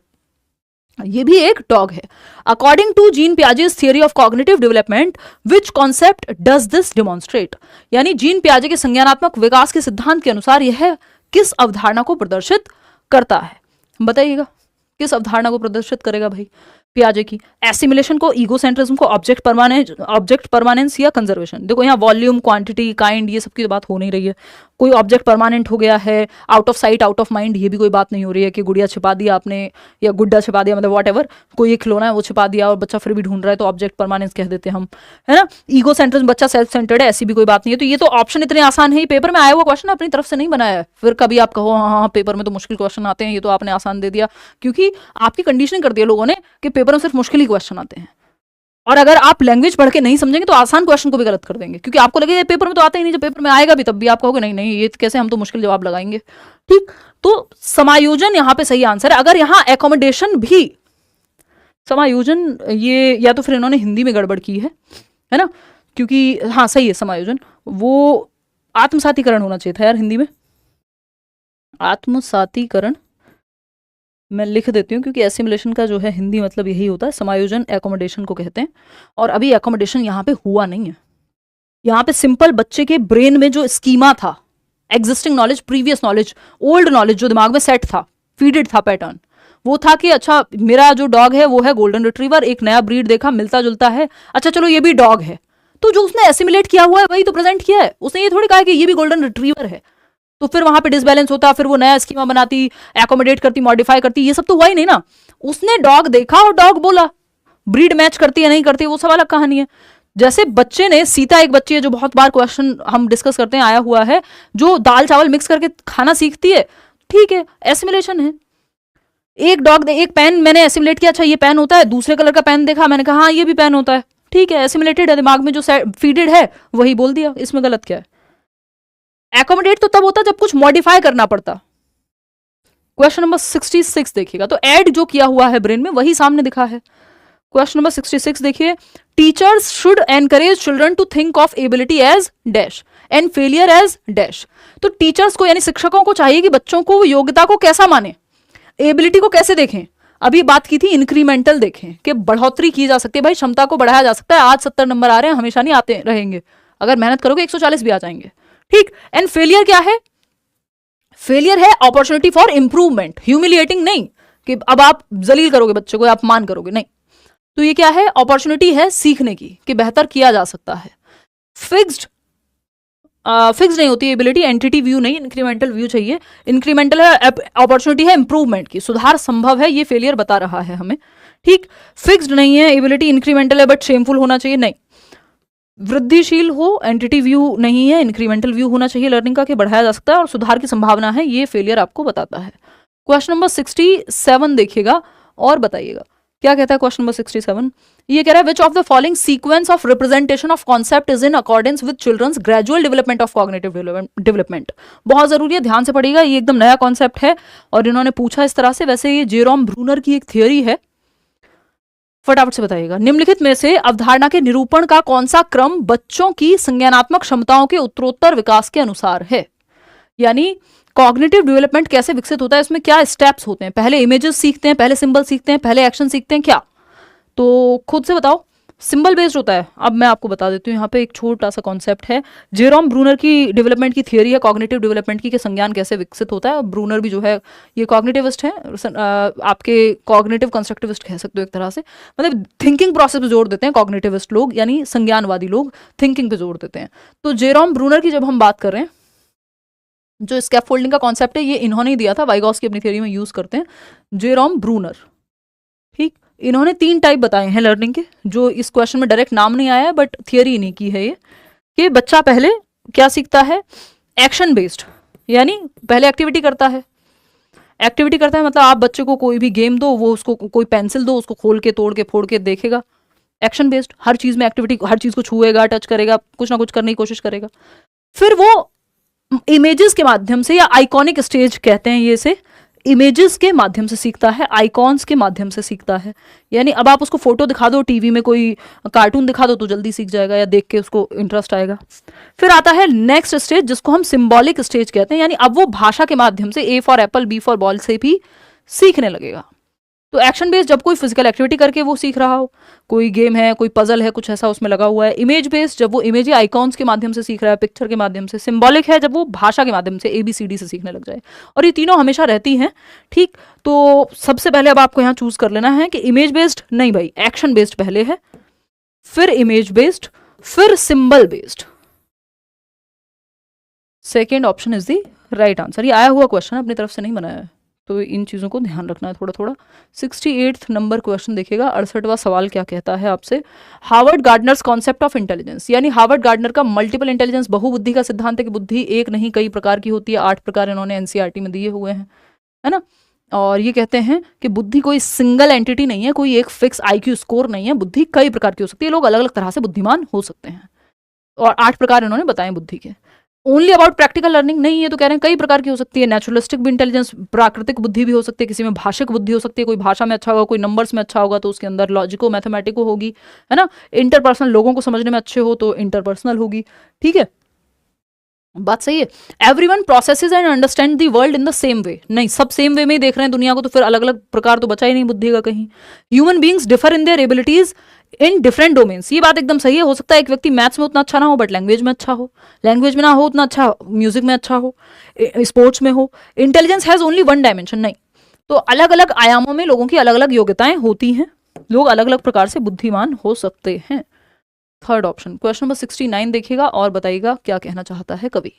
ये भी एक डॉग है। According to Jean Piaget's theory of cognitive development, which concept does this demonstrate, यानी जीन पियाजे के संज्ञानात्मक विकास के सिद्धांत के अनुसार यह किस अवधारणा को प्रदर्शित करता है, बताइएगा किस अवधारणा को प्रदर्शित करेगा भाई पियाजे की? एसिमिलेशन को, ईगोसेंट्रिज्म को, ऑब्जेक्ट परमानेंस या कंजर्वेशन। देखो यहाँ वॉल्यूम, क्वांटिटी, काइंड, ये सब की बात हो नहीं रही है। कोई ऑब्जेक्ट परमानेंट हो गया है, out of sight out of mind, ये भी कोई बात नहीं हो रही है कि गुड़िया छिपा दिया आपने या गुड्डा छिपा दिया, मतलब व्हाटएवर, कोई एक खिलौना है वो छिपा दिया और बच्चा फिर भी ढूंढ रहा है, तो ऑब्जेक्ट परमानेंस कह देते हैं हम, है ना। ईगोसेंट्रिज्म, बच्चा सेल्फ सेंटर्ड है, ऐसी भी कोई बात नहीं है। तो ये तो ऑप्शन इतने आसान है, पेपर में आया हुआ क्वेश्चन अपनी तरफ से नहीं बनाया है, फिर कभी आप कहो हाँ पेपर में तो मुश्किल क्वेश्चन आते हैं, ये तो आपने आसान दे दिया, क्योंकि आपकी कंडीशनिंग कर दिया लोगों ने कि पेपर में सिर्फ मुश्किल ही क्वेश्चन आते हैं। और अगर आप लैंग्वेज पढ़ के नहीं समझेंगे तो आसान क्वेश्चन को भी गलत कर देंगे, क्योंकि आपको लगेगा पेपर में तो आता ही नहीं, जब पेपर में आएगा भी तब भी आप कहोगे नहीं नहीं ये कैसे, हम तो मुश्किल जवाब लगाएंगे। ठीक, तो समायोजन यहाँ पे सही आंसर है। अगर यहाँ एकोमोडेशन भी, समायोजन ये या तो फिर इन्होंने हिंदी में गड़बड़ की है ना, क्योंकि हाँ सही है समायोजन, वो आत्मसातीकरण होना चाहिए था यार हिंदी में, आत्मसातीकरण मैं लिख देती हूँ, क्योंकि एसिमुलेशन का जो है हिंदी मतलब यही होता है, समायोजन एकोमोडेशन को कहते हैं। और अभी एकोमोडेशन यहाँ पे हुआ नहीं है, यहाँ पे सिंपल बच्चे के ब्रेन में जो स्कीमा था, existing knowledge, previous knowledge, old knowledge जो दिमाग में सेट था, फीडेड था पैटर्न, वो था कि अच्छा मेरा जो डॉग है वो है गोल्डन रिट्रीवर, एक नया ब्रीड देखा मिलता जुलता है, अच्छा चलो ये भी डॉग है, तो जो उसने एसिमुलेट किया हुआ है वही तो प्रेजेंट किया है, उसने ये थोड़ी कहा कि ये भी गोल्डन रिट्रीवर है। तो फिर वहां पे डिसबैलेंस होता, फिर वो नया स्कीमा बनाती, एकोमोडेट करती, मॉडिफाई करती, ये सब तो हुआ ही नहीं ना। उसने डॉग देखा और डॉग बोला, ब्रीड मैच करती है नहीं करती वो सब अलग कहानी है। जैसे बच्चे ने, सीता एक बच्ची है जो बहुत बार क्वेश्चन हम डिस्कस करते हैं आया हुआ है, जो दाल चावल मिक्स करके खाना सीखती है, ठीक है एसिमुलेशन है। एक डॉग, एक पेन मैंने एसिमुलेट किया, अच्छा ये पेन होता है, दूसरे कलर का पेन देखा, मैंने कहा हाँ ये भी पेन होता है, ठीक है एसिमुलेटेड है, दिमाग में जो फीडेड है वही बोल दिया, इसमें गलत क्या है। एकोमोडेट तो तब होता जब कुछ मॉडिफाई करना पड़ता। क्वेश्चन नंबर 66 देखिएगा, तो ऐड जो किया हुआ है ब्रेन में वही सामने दिखा है। क्वेश्चन नंबर 66 देखिए, teachers should encourage children to think of ability as dash and failure as dash. तो टीचर्स को यानी शिक्षकों को चाहिए कि बच्चों को योग्यता को कैसा माने, एबिलिटी को कैसे देखें। अभी बात की थी इंक्रीमेंटल देखें कि बढ़ोतरी की जा सकती है, भाई क्षमता को बढ़ाया जा सकता है। आज 70 नंबर आ रहे हैं, हमेशा नहीं आते रहेंगे, अगर मेहनत करोगे 140 भी आ जाएंगे, ठीक। एंड फेलियर क्या है, फेलियर है अपॉर्चुनिटी फॉर इंप्रूवमेंट, ह्यूमिलिएटिंग नहीं कि अब आप जलील करोगे बच्चे को, अपमान करोगे, नहीं। तो ये क्या है, अपॉर्चुनिटी है सीखने की कि बेहतर किया जा सकता है। फिक्स्ड फिक्स नहीं होती एबिलिटी, एंटिटी व्यू नहीं, इंक्रीमेंटल व्यू चाहिए। इंक्रीमेंटल है, अपॉर्चुनिटी है इंप्रूवमेंट की, सुधार संभव है, ये फेलियर बता रहा है हमें, ठीक। फिक्स्ड नहीं है एबिलिटी, इंक्रीमेंटल है बट शेमफुल होना चाहिए, नहीं। वृद्धिशील हो, एंटिटी व्यू नहीं है, इंक्रीमेंटल व्यू होना चाहिए लर्निंग का कि बढ़ाया जा सकता है और सुधार की संभावना है, ये फेलियर आपको बताता है। क्वेश्चन नंबर 67 देखिएगा और बताइएगा क्या कहता है क्वेश्चन नंबर 67। ये कह रहा है which of the following sequence of representation of concept is in accordance with children's gradual development of cognitive development. बहुत जरूरी है, ध्यान से पढ़िएगा, ये एकदम नया कॉन्सेप्ट है और इन्होंने पूछा इस तरह से। वैसे ये जेरोम ब्रूनर की एक थियोरी है, फटाफट से बताइएगा। निम्नलिखित में से अवधारणा के निरूपण का कौन सा क्रम बच्चों की संज्ञानात्मक क्षमताओं के उत्तरोत्तर विकास के अनुसार है, यानी कॉग्निटिव डेवलपमेंट कैसे विकसित होता है, इसमें क्या स्टेप्स होते हैं, पहले इमेजेस सीखते हैं, पहले सिंबल सीखते हैं, पहले एक्शन सीखते हैं, क्या? तो खुद से बताओ। सिंबल बेस्ड होता है। अब मैं आपको बता देती हूँ, यहाँ पे एक छोटा सा कॉन्सेप्ट है, जेरोम ब्रूनर की डेवलपमेंट की थियोरी है कॉग्निटिव डेवलपमेंट की, कि संज्ञान कैसे विकसित होता है। ब्रूनर भी जो है ये कॉग्निटिविस्ट है, आपके कॉग्निटिव कंस्ट्रक्टिविस्ट कह सकते हो एक तरह से, मतलब थिंकिंग प्रोसेस पे जोर देते हैं कॉग्निटिविस्ट लोग, यानी संज्ञानवादी लोग थिंकिंग पे जोर देते हैं। तो जेरोम ब्रूनर की जब हम बात कर रहे हैं, जो स्कैफोल्डिंग का कॉन्सेप्ट है ये इन्होंने ही दिया था, वाइगॉस्की अपनी थियोरी में यूज करते हैं, जेरोम ब्रूनर, ठीक। इन्होंने 3 टाइप बताए हैं लर्निंग के, जो इस क्वेश्चन में डायरेक्ट नाम नहीं आया है बट थियोरी इन्हीं की है ये, कि बच्चा पहले क्या सीखता है, एक्शन बेस्ड, यानी पहले एक्टिविटी करता है। एक्टिविटी करता है मतलब आप बच्चे को कोई भी गेम दो, वो उसको कोई पेंसिल दो, उसको खोल के तोड़ के फोड़ के देखेगा, एक्शन बेस्ड, हर चीज में एक्टिविटी, हर चीज को छुएगा, टच करेगा, कुछ ना कुछ करने की कोशिश करेगा। फिर वो इमेजेस के माध्यम से, या आइकॉनिक स्टेज कहते हैं ये से, इमेजेस के माध्यम से सीखता है, आइकॉन्स के माध्यम से सीखता है। यानी अब आप उसको फोटो दिखा दो, टीवी में कोई कार्टून दिखा दो तो जल्दी सीख जाएगा, या देख के उसको इंटरेस्ट आएगा। फिर आता है नेक्स्ट स्टेज जिसको हम सिंबॉलिक स्टेज कहते हैं, यानी अब वो भाषा के माध्यम से, A for apple, B for ball से भी सीखने लगेगा। तो एक्शन बेस्ड जब कोई फिजिकल एक्टिविटी करके वो सीख रहा हो, कोई गेम है, कोई पजल है, कुछ ऐसा उसमें लगा हुआ है। इमेज बेस्ड जब वो इमेज आइकॉन्स के माध्यम से सीख रहा है, पिक्चर के माध्यम से। सिंबॉलिक है जब वो भाषा के माध्यम से ABCD से सीखने लग जाए। और ये तीनों हमेशा रहती हैं, ठीक। तो सबसे पहले अब आपको यहाँ चूज कर लेना है कि इमेज बेस्ड नहीं भाई, एक्शन बेस्ड पहले है, फिर इमेज बेस्ड, फिर symbol based. Second option is the right answer. ये आया हुआ क्वेश्चन अपनी तरफ से नहीं बनाया है, तो इन चीज़ों को ध्यान रखना है थोड़ा थोड़ा। 68 नंबर क्वेश्चन देखिएगा, 68वां सवाल क्या कहता है आपसे, Harvard Gardner's concept of intelligence, यानी हार्वर्ड गार्डनर का मल्टीपल इंटेलिजेंस, बहुबुद्धि का सिद्धांत है कि बुद्धि एक नहीं कई प्रकार की होती है, 8 प्रकार इन्होंने NCERT में दिए हुए हैं, है ना। और ये कहते हैं कि बुद्धि कोई सिंगल एंटिटी नहीं है, कोई एक फिक्स IQ स्कोर नहीं है, बुद्धि कई प्रकार की हो सकती है, लोग अलग अलग तरह से बुद्धिमान हो सकते हैं। और 8 प्रकार इन्होंने बताए बुद्धि के। ओनली अबाउट प्रैक्टिकल लर्निंग नहीं, ये तो कह रहे हैं कई प्रकार की हो सकती है। नेचुरलिस्टिक भी इंटेलिजेंस, प्राकृतिक बुद्धि भी हो सकती है, किसी में भाषिक बुद्धि हो सकती है, कोई भाषा में अच्छा होगा, कोई नंबर्स में अच्छा होगा तो उसके अंदर लॉजिको मैथमेटिको होगी, है ना। इंटरपर्सनल, लोगों को समझने में अच्छे हो तो इंटरपर्सनल होगी, ठीक है, बात सही है। Everyone processes and understand the world in the same way, नहीं सब सेम वे में ही देख रहे हैं दुनिया को, तो फिर अलग अलग प्रकार तो बचा ही नहीं बुद्धि का कहीं। Human beings differ in their abilities in different domains, ये बात एकदम सही है। हो सकता है एक व्यक्ति मैथ्स में उतना अच्छा ना हो बट लैंग्वेज में अच्छा हो, लैंग्वेज में ना हो उतना अच्छा, म्यूजिक में अच्छा हो, स्पोर्ट्स में हो। Intelligence has only one dimension, नहीं, तो अलग अलग आयामों में लोगों की अलग अलग योग्यताएं होती हैं, लोग अलग अलग प्रकार से बुद्धिमान हो सकते हैं। Third option. क्वेश्चन नंबर 69 देखिएगा और बताइएगा क्या कहना चाहता है कवि।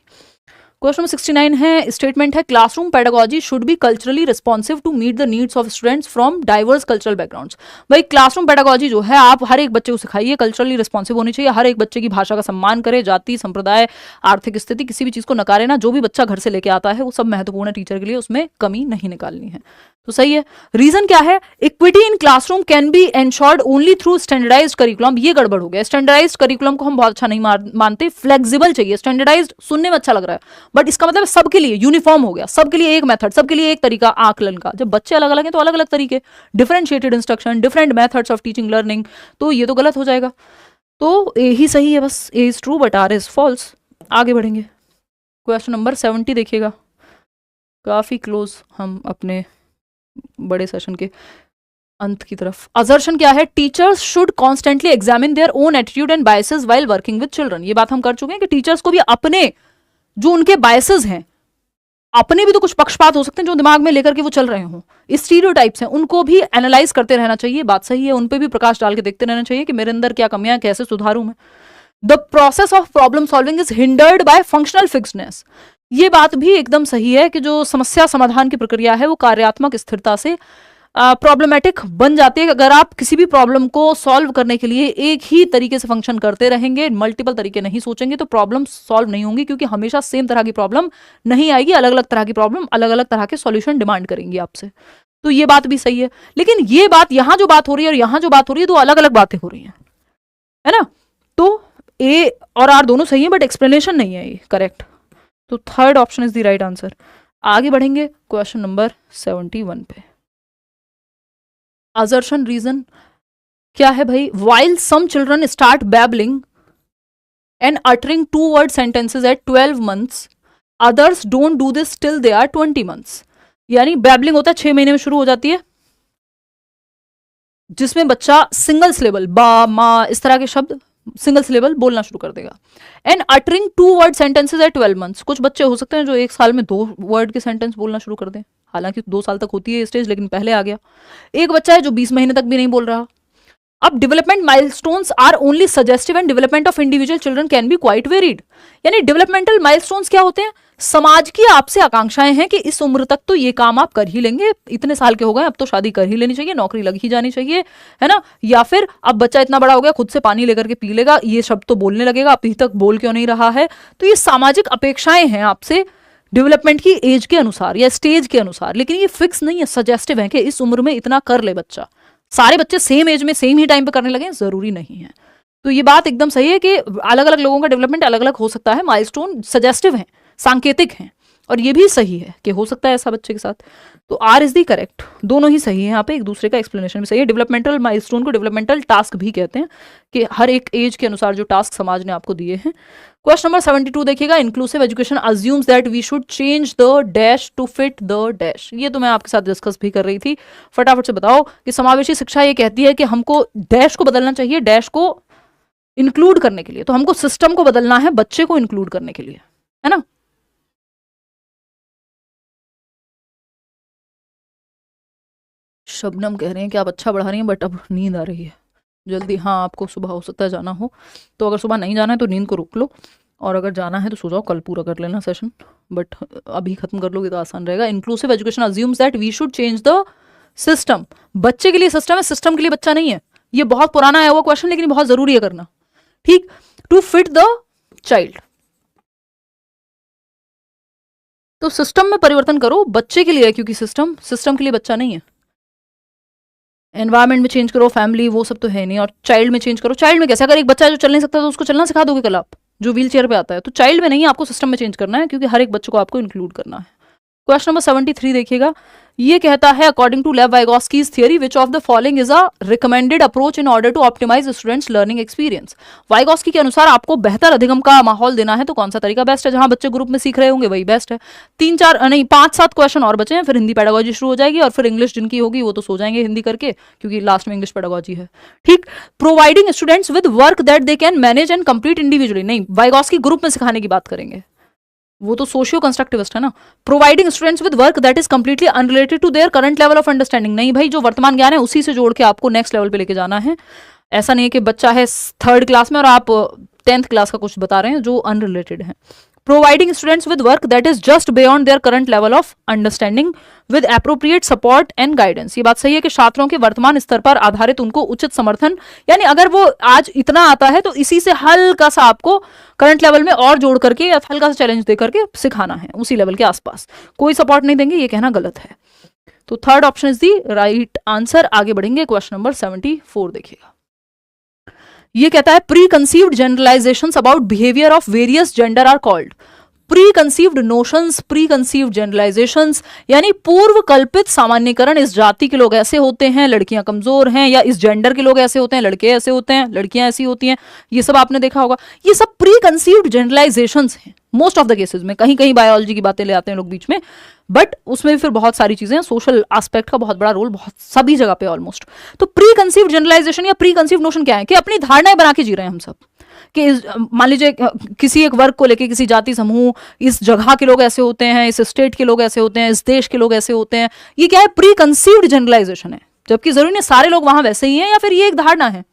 क्वेश्चन नंबर 69 है, स्टेटमेंट है, classroom pedagogy should be culturally responsive to meet the needs of students from diverse cultural backgrounds. भाई क्लासरूम पेडागोजी जो है आप हर एक बच्चे को सिखाइए, कल्चरली रिस्पॉन्सिव होनी चाहिए, हर एक बच्चे की भाषा का सम्मान करे, जाति, संप्रदाय, आर्थिक स्थिति, किसी भी चीज को नकारे ना, जो भी बच्चा घर से लेके आता है वो सब महत्वपूर्ण है टीचर के लिए, उसमें कमी नहीं निकालनी है, तो सही है। रीजन क्या है, equity in classroom can be ensured only through standardised curriculum, ये गड़बड़ हो गया। स्टैंडर्डाइज्ड करिकुलम को हम बहुत अच्छा नहीं मानते, फ्लेक्सिबल चाहिए। स्टैंडर्डाइज्ड सुनने में अच्छा लग रहा है बट इसका मतलब सबके लिए यूनिफॉर्म हो गया, सबके लिए एक मेथड, सबके लिए एक तरीका आकलन का। जब बच्चे अलग अलग हैं तो अलग अलग तरीके, differentiated instruction, different methods of teaching learning, तो ये तो गलत हो जाएगा। तो ए ही सही है, बस A is true but R is false. आगे बढ़ेंगे, क्वेश्चन नंबर 70 देखिएगा, काफी क्लोज हम अपने बड़े सेशन के अंत की तरफ। असर्शन क्या है, teachers should constantly examine their own attitude and biases while working with children. ये बात हम कर चुके हैं कि टीचर्स को भी अपने जो उनके बायसेस हैं, अपने भी तो कुछ पक्षपात हो सकते हैं जो दिमाग में लेकर के वो चल रहे हों, स्टीरियोटाइप्स हैं, उनको भी एनालाइज करते रहना चाहिए, बात सही है, उन पे भी प्रकाश डाल के देखते रहना चाहिए कि मेरे अंदर क्या कमियां, कैसे सुधारूं मैं। The process of problem solving is hindered by functional fixedness, ये बात भी एकदम सही है कि जो समस्या समाधान की प्रक्रिया है वो कार्यात्मक स्थिरता से प्रॉब्लमेटिक बन जाती है। अगर आप किसी भी प्रॉब्लम को सॉल्व करने के लिए एक ही तरीके से फंक्शन करते रहेंगे, मल्टीपल तरीके नहीं सोचेंगे, तो प्रॉब्लम सॉल्व नहीं होंगी, क्योंकि हमेशा सेम तरह की प्रॉब्लम नहीं आएगी, अलग अलग तरह की प्रॉब्लम अलग अलग तरह के सॉल्यूशन डिमांड करेंगी आपसे, तो ये बात भी सही है। लेकिन ये बात यहां जो बात हो रही है और यहां जो बात हो रही है, तो अलग अलग बातें हो रही हैं, है ना। तो ए और आर दोनों सही है बट एक्सप्लेनेशन नहीं है ये करेक्ट, तो third option is the right answer. आगे बढ़ेंगे क्वेश्चन नंबर 71 पे। असर्शन रीजन क्या है भाई, while some children start babbling and uttering 2 word sentences at 12 months, others don't do this till they are 20 months। यानी बैबलिंग होता है 6 महीने में शुरू हो जाती है, जिसमें बच्चा सिंगल सिलेबल बा, मा, इस तरह के शब्द सिंगल सिलेबल बोलना शुरू कर देगा। And uttering 2 word sentences at 12 months, कुछ बच्चे हो सकते हैं जो एक साल में 2 वर्ड के सेंटेंस बोलना शुरू कर दें, हालांकि 2 साल तक होती है स्टेज, लेकिन पहले आ गया। एक बच्चा है जो 20 महीने तक भी नहीं बोल रहा। अब development milestones are only suggestive and development of individual children can be quite varied. यानी डेवलपमेंटल माइलस्टोन्स क्या होते हैं, समाज की आपसे आकांक्षाएं हैं कि इस उम्र तक तो ये काम आप कर ही लेंगे, इतने साल के हो गए अब तो शादी कर ही लेनी चाहिए, नौकरी लग ही जानी चाहिए, है ना। या फिर अब बच्चा इतना बड़ा हो गया खुद से पानी लेकर के पी लेगा, ये शब्द तो बोलने लगेगा, अभी तक बोल क्यों नहीं रहा है। तो ये सामाजिक अपेक्षाएं हैं आपसे डेवलपमेंट की एज के अनुसार या स्टेज के अनुसार, लेकिन ये फिक्स नहीं है, सजेस्टिव है कि इस उम्र में इतना कर ले बच्चा। सारे बच्चे सेम एज में सेम ही टाइम पे करने लगे जरूरी नहीं है। तो ये बात एकदम सही है कि अलग अलग लोगों का डेवलपमेंट अलग अलग हो सकता है, माइलस्टोन सजेस्टिव है, सांकेतिक हैं, और ये भी सही है कि हो सकता है ऐसा बच्चे के साथ। तो आर इज दी करेक्ट, दोनों ही सही है, यहाँ पे एक दूसरे का एक्सप्लेनेशन भी सही है। डेवलपमेंटल माइलस्टोन को डेवलपमेंटल टास्क भी कहते हैं कि हर एक एज के अनुसार जो टास्क समाज ने आपको दिए हैं। क्वेश्चन नंबर 72 देखिएगा, inclusive education assumes that we should change the dash to fit the dash. ये तो मैं आपके साथ डिस्कस भी कर रही थी, फटाफट से बताओ कि समावेशी शिक्षा ये कहती है कि हमको डैश को बदलना चाहिए, डैश को इंक्लूड करने के लिए, तो हमको सिस्टम को बदलना है बच्चे को इंक्लूड करने के लिए, है ना। शबनम कह रहे हैं कि आप अच्छा बढ़ा रही हैं बट अब नींद आ रही है जल्दी। हाँ, आपको सुबह हो सकता है जाना हो, तो अगर सुबह नहीं जाना है तो नींद को रोक लो, और अगर जाना है तो सो जाओ, कल पूरा कर लेना सेशन, बट अभी खत्म कर लोगे तो आसान रहेगा। Inclusive education assumes that we should change the system. बच्चे के लिए सिस्टम है, सिस्टम के लिए बच्चा नहीं है। ये बहुत पुराना है वो क्वेश्चन, लेकिन बहुत जरूरी है करना, ठीक। टू फिट द चाइल्ड, तो सिस्टम में परिवर्तन करो, बच्चे के लिए है, क्योंकि सिस्टम के लिए बच्चा नहीं है। एनवायरमेंट में चेंज करो, फैमिली वो सब तो है नहीं, और चाइल्ड में चेंज करो। चाइल्ड में कैसे, अगर एक बच्चा जो चल नहीं सकता तो उसको चलना सिखा दोगे कल आप, जो व्हील चेयर पे आता है, तो चाइल्ड में नहीं, आपको सिस्टम में चेंज करना है, क्योंकि हर एक बच्चे को आपको इंक्लूड करना है। क्वेश्चन नंबर 73 देखिएगा, ये कहता है according to Lev Vygotsky's theory which of the following is a recommended approach in order to optimize students learning experience. Vygotsky के अनुसार आपको बेहतर अधिगम का माहौल देना है तो कौन सा तरीका बेस्ट है, जहां बच्चे ग्रुप में सीख रहे होंगे वही बेस्ट है। 5-7 क्वेश्चन और बचे हैं, फिर हिंदी पेडागोजी शुरू हो जाएगी, और फिर इंग्लिश जिनकी होगी वो तो सो जाएंगे हिंदी करके, क्योंकि लास्ट में इंग्लिश पेडागोजी है। ठीक, providing students with work that they can manage and complete individually, नहीं, वाइगोस्की ग्रुप में सिखाने की बात करेंगे, वो तो सोशियो कंस्ट्रक्टिविस्ट है ना। Providing students with work that is completely unrelated to their current level of understanding, नहीं भाई, जो वर्तमान ज्ञान है उसी से जोड़ के आपको नेक्स्ट लेवल पे लेके जाना है। ऐसा नहीं है कि बच्चा है 3rd क्लास में और आप 10th क्लास का कुछ बता रहे हैं जो अनरिलेटेड है। Providing students with work that is just beyond their current level of understanding with appropriate support and guidance, ये बात सही है कि छात्रों के वर्तमान स्तर पर आधारित उनको उचित समर्थन, यानी अगर वो आज इतना आता है तो इसी से हल्का सा आपको करंट लेवल में और जोड़ करके या हल्का सा चैलेंज दे करके सिखाना है, उसी लेवल के आसपास। कोई सपोर्ट नहीं देंगे, ये कहना गलत है। तो 3rd option is the right answer. आगे बढ़ेंगे, क्वेश्चन नंबर 74 देखिएगा, ये कहता है preconceived generalisations about behaviour of various gender are called. Preconceived notions, preconceived generalisations, यानी पूर्व कल्पित सामान्यकरण, इस जाति के लोग ऐसे होते हैं, लड़कियां कमजोर हैं, या इस जेंडर के लोग ऐसे होते हैं, लड़के ऐसे होते हैं, लड़कियां ऐसी होती हैं, ये सब आपने देखा होगा। ये सब प्री कंसीव्ड जनरलाइजेशंस हैं मोस्ट ऑफ द केसेस में। कहीं कहीं बायोलॉजी की बातें ले आते हैं लोग बीच में, बट उसमें भी फिर बहुत सारी चीजें हैं, सोशल एस्पेक्ट का बहुत बड़ा रोल, बहुत सभी जगह पे ऑलमोस्ट। तो प्री कंसीव्ड जनरलाइजेशन या प्री कंसीव्ड नोशन क्या है, कि अपनी धारणाएं बना के जी रहे हैं हम सब, कि मान लीजिए किसी एक वर्ग को लेके, किसी जाति समूह, इस जगह के लोग ऐसे होते हैं, इस स्टेट के लोग ऐसे होते हैं, इस देश के लोग ऐसे होते हैं, ये क्या है, प्री कंसीव्ड जनरलाइजेशन है, जबकि जरूरी नहीं सारे लोग वहां वैसे ही हैं, या फिर ये एक धारणा है।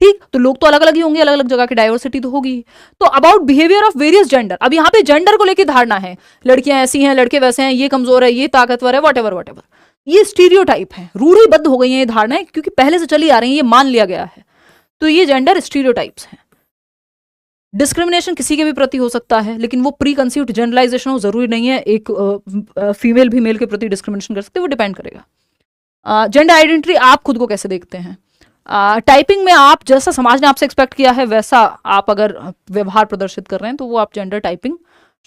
ठीक, तो लोग तो अलग अलग ही होंगे, अलग अलग जगह की डाइवर्सिटी तो होगी। तो about behaviour of various gender, अब यहाँ पे जेंडर को लेकर धारणा है, लड़कियां ऐसी हैं, लड़के वैसे हैं, ये कमजोर है, ये ताकतवर है, वॉटेवर वॉटेवर, ये स्टीरियोटाइप है, रूढ़िबद्ध हो गई है ये धारणाएं, क्योंकि पहले से चली आ रही है, ये मान लिया गया है। तो ये जेंडर स्टीरियोटाइप्स हैं। डिस्क्रिमिनेशन किसी के भी प्रति हो सकता है, लेकिन वो प्री कंसीव्ड जनरलाइजेशन हो, जरूरी नहीं है एक फीमेल भी मेल के प्रति डिस्क्रिमिनेशन कर सकते, वो डिपेंड करेगा। जेंडर आइडेंटिटी आप खुद को कैसे देखते हैं, टाइपिंग में आप जैसा समाज ने आपसे एक्सपेक्ट किया है वैसा आप अगर व्यवहार प्रदर्शित कर रहे हैं तो वो आप जेंडर टाइपिंग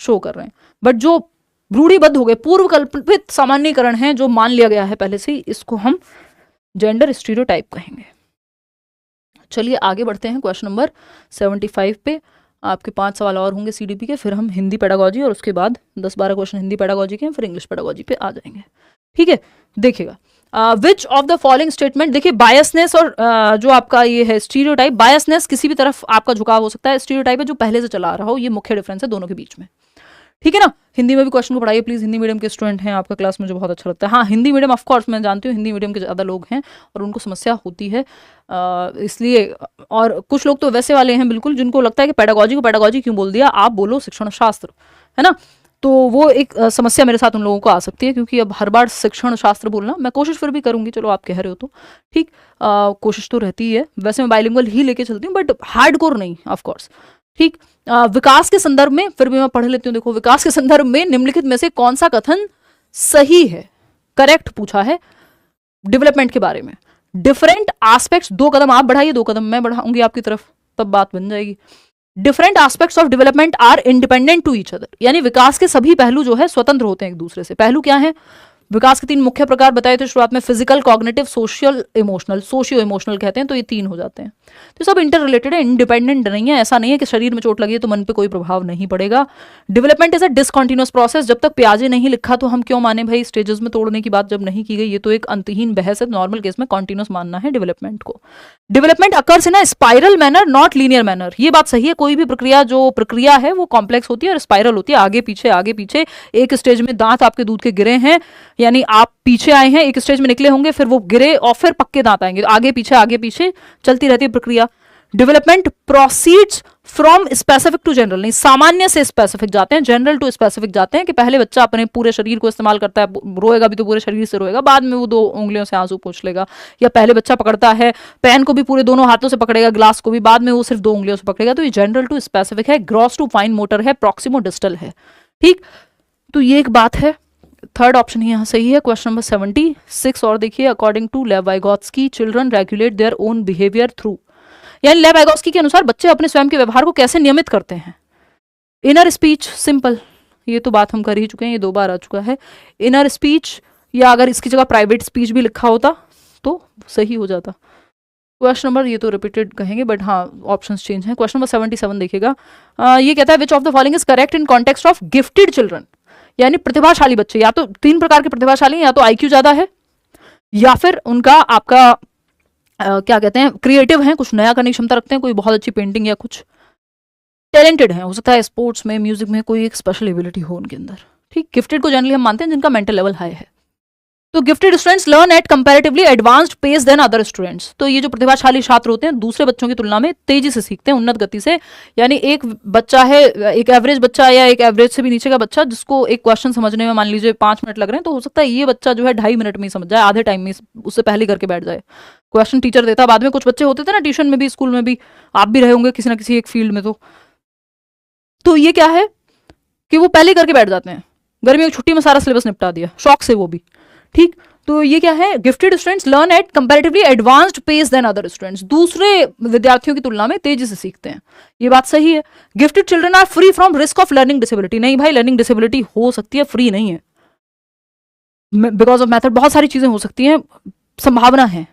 शो कर रहे हैं। बट जो रूढ़िबद्ध हो गए, पूर्व कल्पित सामान्यकरण है, जो मान लिया गया है पहले से ही, इसको हम जेंडर स्टीरियोटाइप कहेंगे। चलिए आगे बढ़ते हैं, क्वेश्चन नंबर 75 पे आपके 5 सवाल और होंगे सीडीपी के, फिर हम हिंदी पेडागोजी, और उसके बाद 10-12 क्वेश्चन हिंदी पेडागोजी के, फिर इंग्लिश पेडागोजी पे आ जाएंगे। ठीक है, देखिएगा which of the following statement, देखिए बायसनेस और जो आपका ये है स्टीरियोटाइप, बायसनेस किसी भी तरफ आपका झुकाव हो सकता है, स्टीरियोटाइप है जो पहले से चला आ रहा हो, ये मुख्य डिफरेंस है दोनों के बीच में। ठीक है ना, हिंदी में भी क्वेश्चन को पढ़ाइए प्लीज, हिंदी मीडियम के स्टूडेंट हैं आपका क्लास, मुझे बहुत अच्छा लगता है। हाँ, हिंदी मीडियम ऑफकोर्स मैं जानती हूँ, हिंदी मीडियम के ज़्यादा लोग हैं और उनको समस्या होती है, इसलिए, और कुछ लोग तो वैसे वाले हैं बिल्कुल जिनको लगता है कि पेडागोजी को पेडागोजी क्यों बोल दिया, आप बोलो शिक्षण शास्त्र, है ना। तो वो एक समस्या मेरे साथ उन लोगों को आ सकती है, क्योंकि अब हर बार शिक्षण शास्त्र बोलना, मैं कोशिश फिर भी करूंगी, चलो आप कह रहे हो तो ठीक, कोशिश तो रहती है, वैसे मैं बाइलिंगुअल ही लेके चलती हूँ, बट हार्डकोर नहीं ऑफ कोर्स। ठीक, विकास के संदर्भ में फिर भी मैं पढ़ लेती हूँ। देखो, विकास के संदर्भ में निम्नलिखित में से कौन सा कथन सही है, करेक्ट पूछा है डेवलपमेंट के बारे में। डिफरेंट एस्पेक्ट्स, 2 कदम आप बढ़ाइए, 2 कदम मैं बढ़ाऊंगी आपकी तरफ, तब बात बन जाएगी। Different aspects of development are independent to each other, यानी विकास के सभी पहलू जो है स्वतंत्र होते हैं एक दूसरे से। पहलू क्या है, विकास के 3 मुख्य प्रकार बताए थे शुरुआत में, physical, cognitive, social emotional, socio emotional कहते हैं, तो ये 3 हो जाते हैं। तो सब इंटर रिलेटेड है, इंडिपेंडेंट नहीं है। ऐसा नहीं है कि शरीर में चोट लगी है तो मन पे कोई प्रभाव नहीं पड़ेगा। Development is a discontinuous process, जब तक पियाजे नहीं लिखा तो हम क्यों माने भाई, स्टेजेस में तोड़ने की बात जब नहीं की गई, ये तो एक अंतहीन बहस है। नॉर्मल केस में कॉन्टिन्यूस मानना है डेवलपमेंट को। Development occurs in a spiral manner not linear manner, ये बात सही है। कोई भी प्रक्रिया, जो प्रक्रिया है वो कॉम्प्लेक्स होती है और स्पाइरल होती है, आगे पीछे आगे पीछे। एक स्टेज में दांत आपके दूध के गिरे हैं, यानी आप पीछे आए हैं, एक स्टेज में निकले होंगे, फिर वो गिरे और फिर पक्के दांत आएंगे, आगे पीछे चलती रहती है प्रक्रिया। Development proceeds from specific to general, नहीं, सामान्य से स्पेसिफिक जाते हैं, जनरल टू स्पेसिफिक जाते हैं, कि पहले बच्चा अपने पूरे शरीर को इस्तेमाल करता है, रोएगा भी तो पूरे शरीर से रोएगा, बाद में वो 2 उंगलियों से आंसू पोंछ लेगा। या पहले बच्चा पकड़ता है पेन को भी पूरे दोनों हाथों से पकड़ेगा, ग्लास को भी, बाद में वो सिर्फ 2 उंगलियों से पकड़ेगा। तो ये जनरल टू स्पेसिफिक है। ग्रॉस टू फाइन मोटर है, प्रॉक्सिमो डिस्टल है। ठीक, तो ये एक बात है, थर्ड ऑप्शन यहाँ सही है। क्वेश्चन नंबर 76 और देखिए, according to Lev Vygotsky children regulate their own behaviour through, यानी लेव वाइगोत्स्की के अनुसार बच्चे अपने स्वयं के व्यवहार को कैसे नियमित करते हैं। इनर स्पीच, सिंपल, ये तो बात हम कर ही चुके हैं, ये 2 बार आ चुका है। इनर स्पीच, या अगर इसकी जगह प्राइवेट स्पीच भी लिखा होता तो सही हो जाता। क्वेश्चन नंबर, ये तो रिपीटेड कहेंगे बट हाँ ऑप्शंस चेंज हैं। क्वेश्चन नंबर 77 देखिएगा, ये कहता है which of the following is correct in context of gifted children, यानी प्रतिभाशाली बच्चे। या तो 3 प्रकार के प्रतिभाशाली हैं, या तो IQ ज्यादा है, या फिर उनका आपका क्या कहते हैं, क्रिएटिव हैं, कुछ नया करने की क्षमता रखते हैं, कोई बहुत अच्छी पेंटिंग या कुछ टैलेंटेड है, हो सकता है स्पोर्ट्स में, म्यूजिक में कोई एक स्पेशल एबिलिटी हो उनके अंदर। ठीक, गिफ्टेड को जनरली हम मानते हैं जिनका मेंटल लेवल हाई है। तो gifted students learn at comparatively advanced pace than other students, तो ये जो प्रतिभाशाली छात्र होते हैं दूसरे बच्चों की तुलना में तेजी से सीखते हैं, उन्नत गति से। यानी एक बच्चा है, एक एवरेज बच्चा या एक एवरेज से भी नीचे का बच्चा, जिसको एक क्वेश्चन समझने में मान लीजिए 5 मिनट लग रहे हैं, तो हो सकता है ये बच्चा जो है 2.5 मिनट में ही समझ जाए, आधे टाइम में, उससे पहले करके बैठ जाए। क्वेश्चन टीचर देता, बाद में कुछ बच्चे होते थे ना ट्यूशन में भी, स्कूल में भी, आप भी रहे होंगे किसी ना किसी एक फील्ड में, तो ये क्या है कि वो पहले करके बैठ जाते हैं, गर्मियों की छुट्टी में सारा सिलेबस निपटा दिया, शौक से वो भी। ठीक, तो ये क्या है, gifted students learn at comparatively advanced pace than other students, दूसरे विद्यार्थियों की तुलना में तेजी से सीखते हैं, ये बात सही है। Gifted children are free from risk of learning disability, नहीं भाई, लर्निंग डिसेबिलिटी हो सकती है, फ्री नहीं है, बिकॉज ऑफ मेथड बहुत सारी चीजें हो सकती हैं, संभावना है।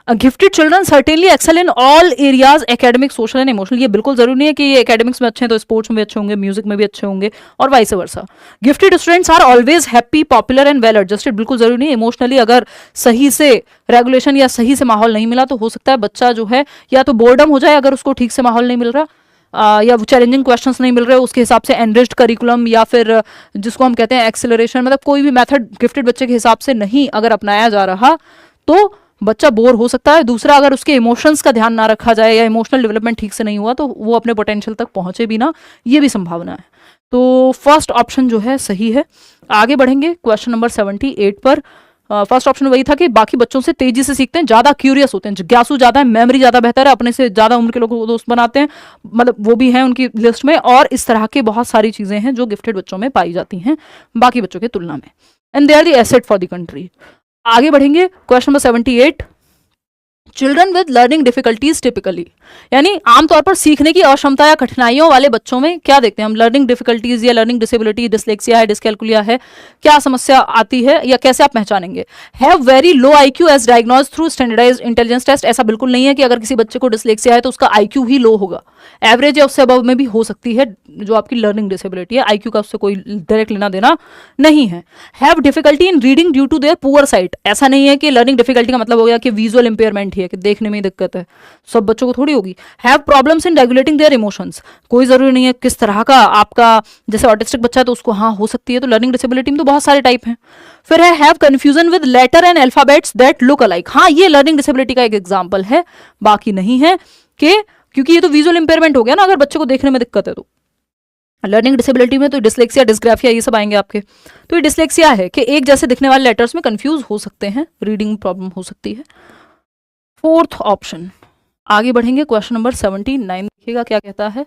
Gifted children certainly excel in all areas academic, social and emotional, ये बिल्कुल जरूरी नहीं है कि ये एकेडमिक्स में अच्छे हैं तो स्पोर्ट्स में भी अच्छे होंगे, म्यूजिक में भी अच्छे होंगे, और vice versa. Gifted students are always happy, popular and well adjusted, बिल्कुल जरूरी नहीं है। इमोशनली अगर सही से रेगुलेशन या सही से माहौल नहीं मिला तो हो सकता है बच्चा जो है या तो बोर्डम हो जाए अगर उसको ठीक से माहौल नहीं मिल रहा, या चैलेंजिंग क्वेश्चंस नहीं मिल रहे, उसके हिसाब से एनरिच्ड करिकुलम या फिर जिसको हम कहते हैं एक्सेलरेशन, मतलब कोई भी मेथड गिफ्टेड बच्चे के हिसाब से नहीं अगर अपनाया जा रहा तो बच्चा बोर हो सकता है। दूसरा, अगर उसके इमोशंस का ध्यान ना रखा जाए या इमोशनल डेवलपमेंट ठीक से नहीं हुआ तो वो अपने पोटेंशियल तक पहुंचे भी ना, ये भी संभावना है। तो फर्स्ट ऑप्शन जो है सही है। आगे बढ़ेंगे क्वेश्चन नंबर 78 पर। फर्स्ट ऑप्शन वही था कि बाकी बच्चों से तेजी से सीखते हैं, ज्यादा क्यूरियस होते हैं, जिज्ञासु ज्यादा है, मेमोरी ज्यादा बेहतर है, अपने से ज्यादा उम्र के लोगों को दोस्त बनाते हैं, मतलब वो भी हैं उनकी लिस्ट में, और इस तरह के बहुत सारी चीजें हैं जो गिफ्टेड बच्चों में पाई जाती हैं बाकी बच्चों की तुलना में, and they are the asset for the country. आगे बढ़ेंगे question number 78, children with learning difficulties typically, यानी आमतौर पर सीखने की अक्षमता या कठिनाइयों वाले बच्चों में क्या देखते हैं हम, लर्निंग डिफिकल्टीज या लर्निंग डिसेबिलिटी, डिसलेक्सिया है, डिसकैलकुलिया है, क्या समस्या आती है या कैसे आप पहचानेंगे। Have very low IQ as diagnose through standardised intelligence test, ऐसा बिल्कुल नहीं है कि अगर किसी बच्चे को डिसलेक्सिया है तो उसका IQ ही लो होगा, एवरेज या उससे अबव में भी हो सकती है जो आपकी लर्निंग डिसेबिलिटी है, IQ का उससे कोई डायरेक्ट लेना देना नहीं है। Have difficulty in reading due to their poor sight, ऐसा नहीं है कि लर्निंग डिफिकल्टी का मतलब हो गया कि विजुअल इंपेयरमेंट ही है, कि देखने में ही दिक्कत है, सब बच्चों को थोड़ी होगी। Have problems in regulating their emotions, कोई जरूरी नहीं है किस तरह का आपका, जैसे ऑटिस्टिक बच्चा है तो उसको हाँ हो सकती है, तो लर्निंग डिसेबिलिटी में तो बहुत सारे टाइप हैं। फिर है have confusion with letter and alphabets that look alike, हाँ ये लर्निंग डिसेबिलिटी का एक एग्जाम्पल है, बाकी नहीं है, कि क्योंकि ये तो विजुअल इंपेयरमेंट हो गया ना, अगर बच्चे को देखने में दिक्कत है तो। लर्निंग डिसेबिलिटी में तो डिसलेक्सिया, डिस्ग्राफिया ये सब आएंगे आपके, तो ये डिसलेक्सिया है कि एक जैसे दिखने वाले लेटर्स में कंफ्यूज हो सकते हैं, रीडिंग प्रॉब्लम हो सकती है। Fourth option. आगे बढ़ेंगे क्वेश्चन नंबर 79, देखिएगा क्या कहता है।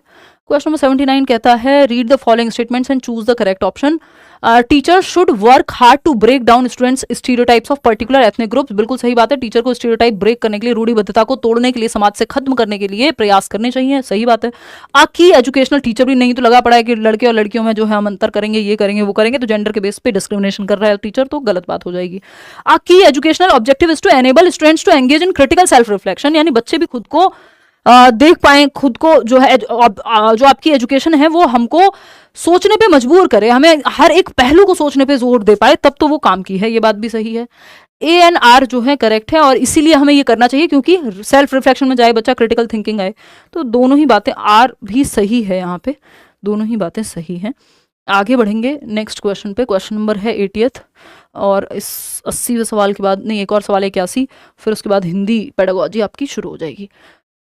क्वेश्चन नंबर 79 कहता है read the following statements and choose the correct option. Teacher should work hard to break down students stereotypes of particular ethnic groups, बिल्कुल सही बात है, टीचर को स्टीरियोटाइप ब्रेक करने के लिए, रूढ़िबद्धता को तोड़ने के लिए, समाज से खत्म करने के लिए प्रयास करने चाहिए, सही बात है। आ की एजुकेशनल टीचर भी नहीं तो लगा पड़ा है कि लड़के और लड़कियों में जो है हम अंतर करेंगे, ये करेंगे वो करेंगे, तो जेंडर के बेस पे डिस्क्रिमिनेशन कर रहा है टीचर, तो गलत बात हो जाएगी। A key educational objective is to enable students to engage in critical self reflection, यानी बच्चे भी खुद को देख पाए, खुद को जो है जो आपकी एजुकेशन है वो हमको सोचने पे मजबूर करे, हमें हर एक पहलू को सोचने पे जोर दे पाए, तब तो वो काम की है, ये बात भी सही है। ANR जो है करेक्ट है, और इसीलिए हमें ये करना चाहिए क्योंकि सेल्फ रिफ्लेक्शन में जाए बच्चा, क्रिटिकल थिंकिंग आए, तो दोनों ही बातें आर भी सही है, यहाँ पे दोनों ही बातें सही हैं। आगे बढ़ेंगे नेक्स्ट क्वेश्चन पे। क्वेश्चन नंबर है 80th, और इस 80वें सवाल के बाद नहीं, एक और सवाल है 81, फिर उसके बाद हिंदी पेडागोजी आपकी शुरू हो जाएगी।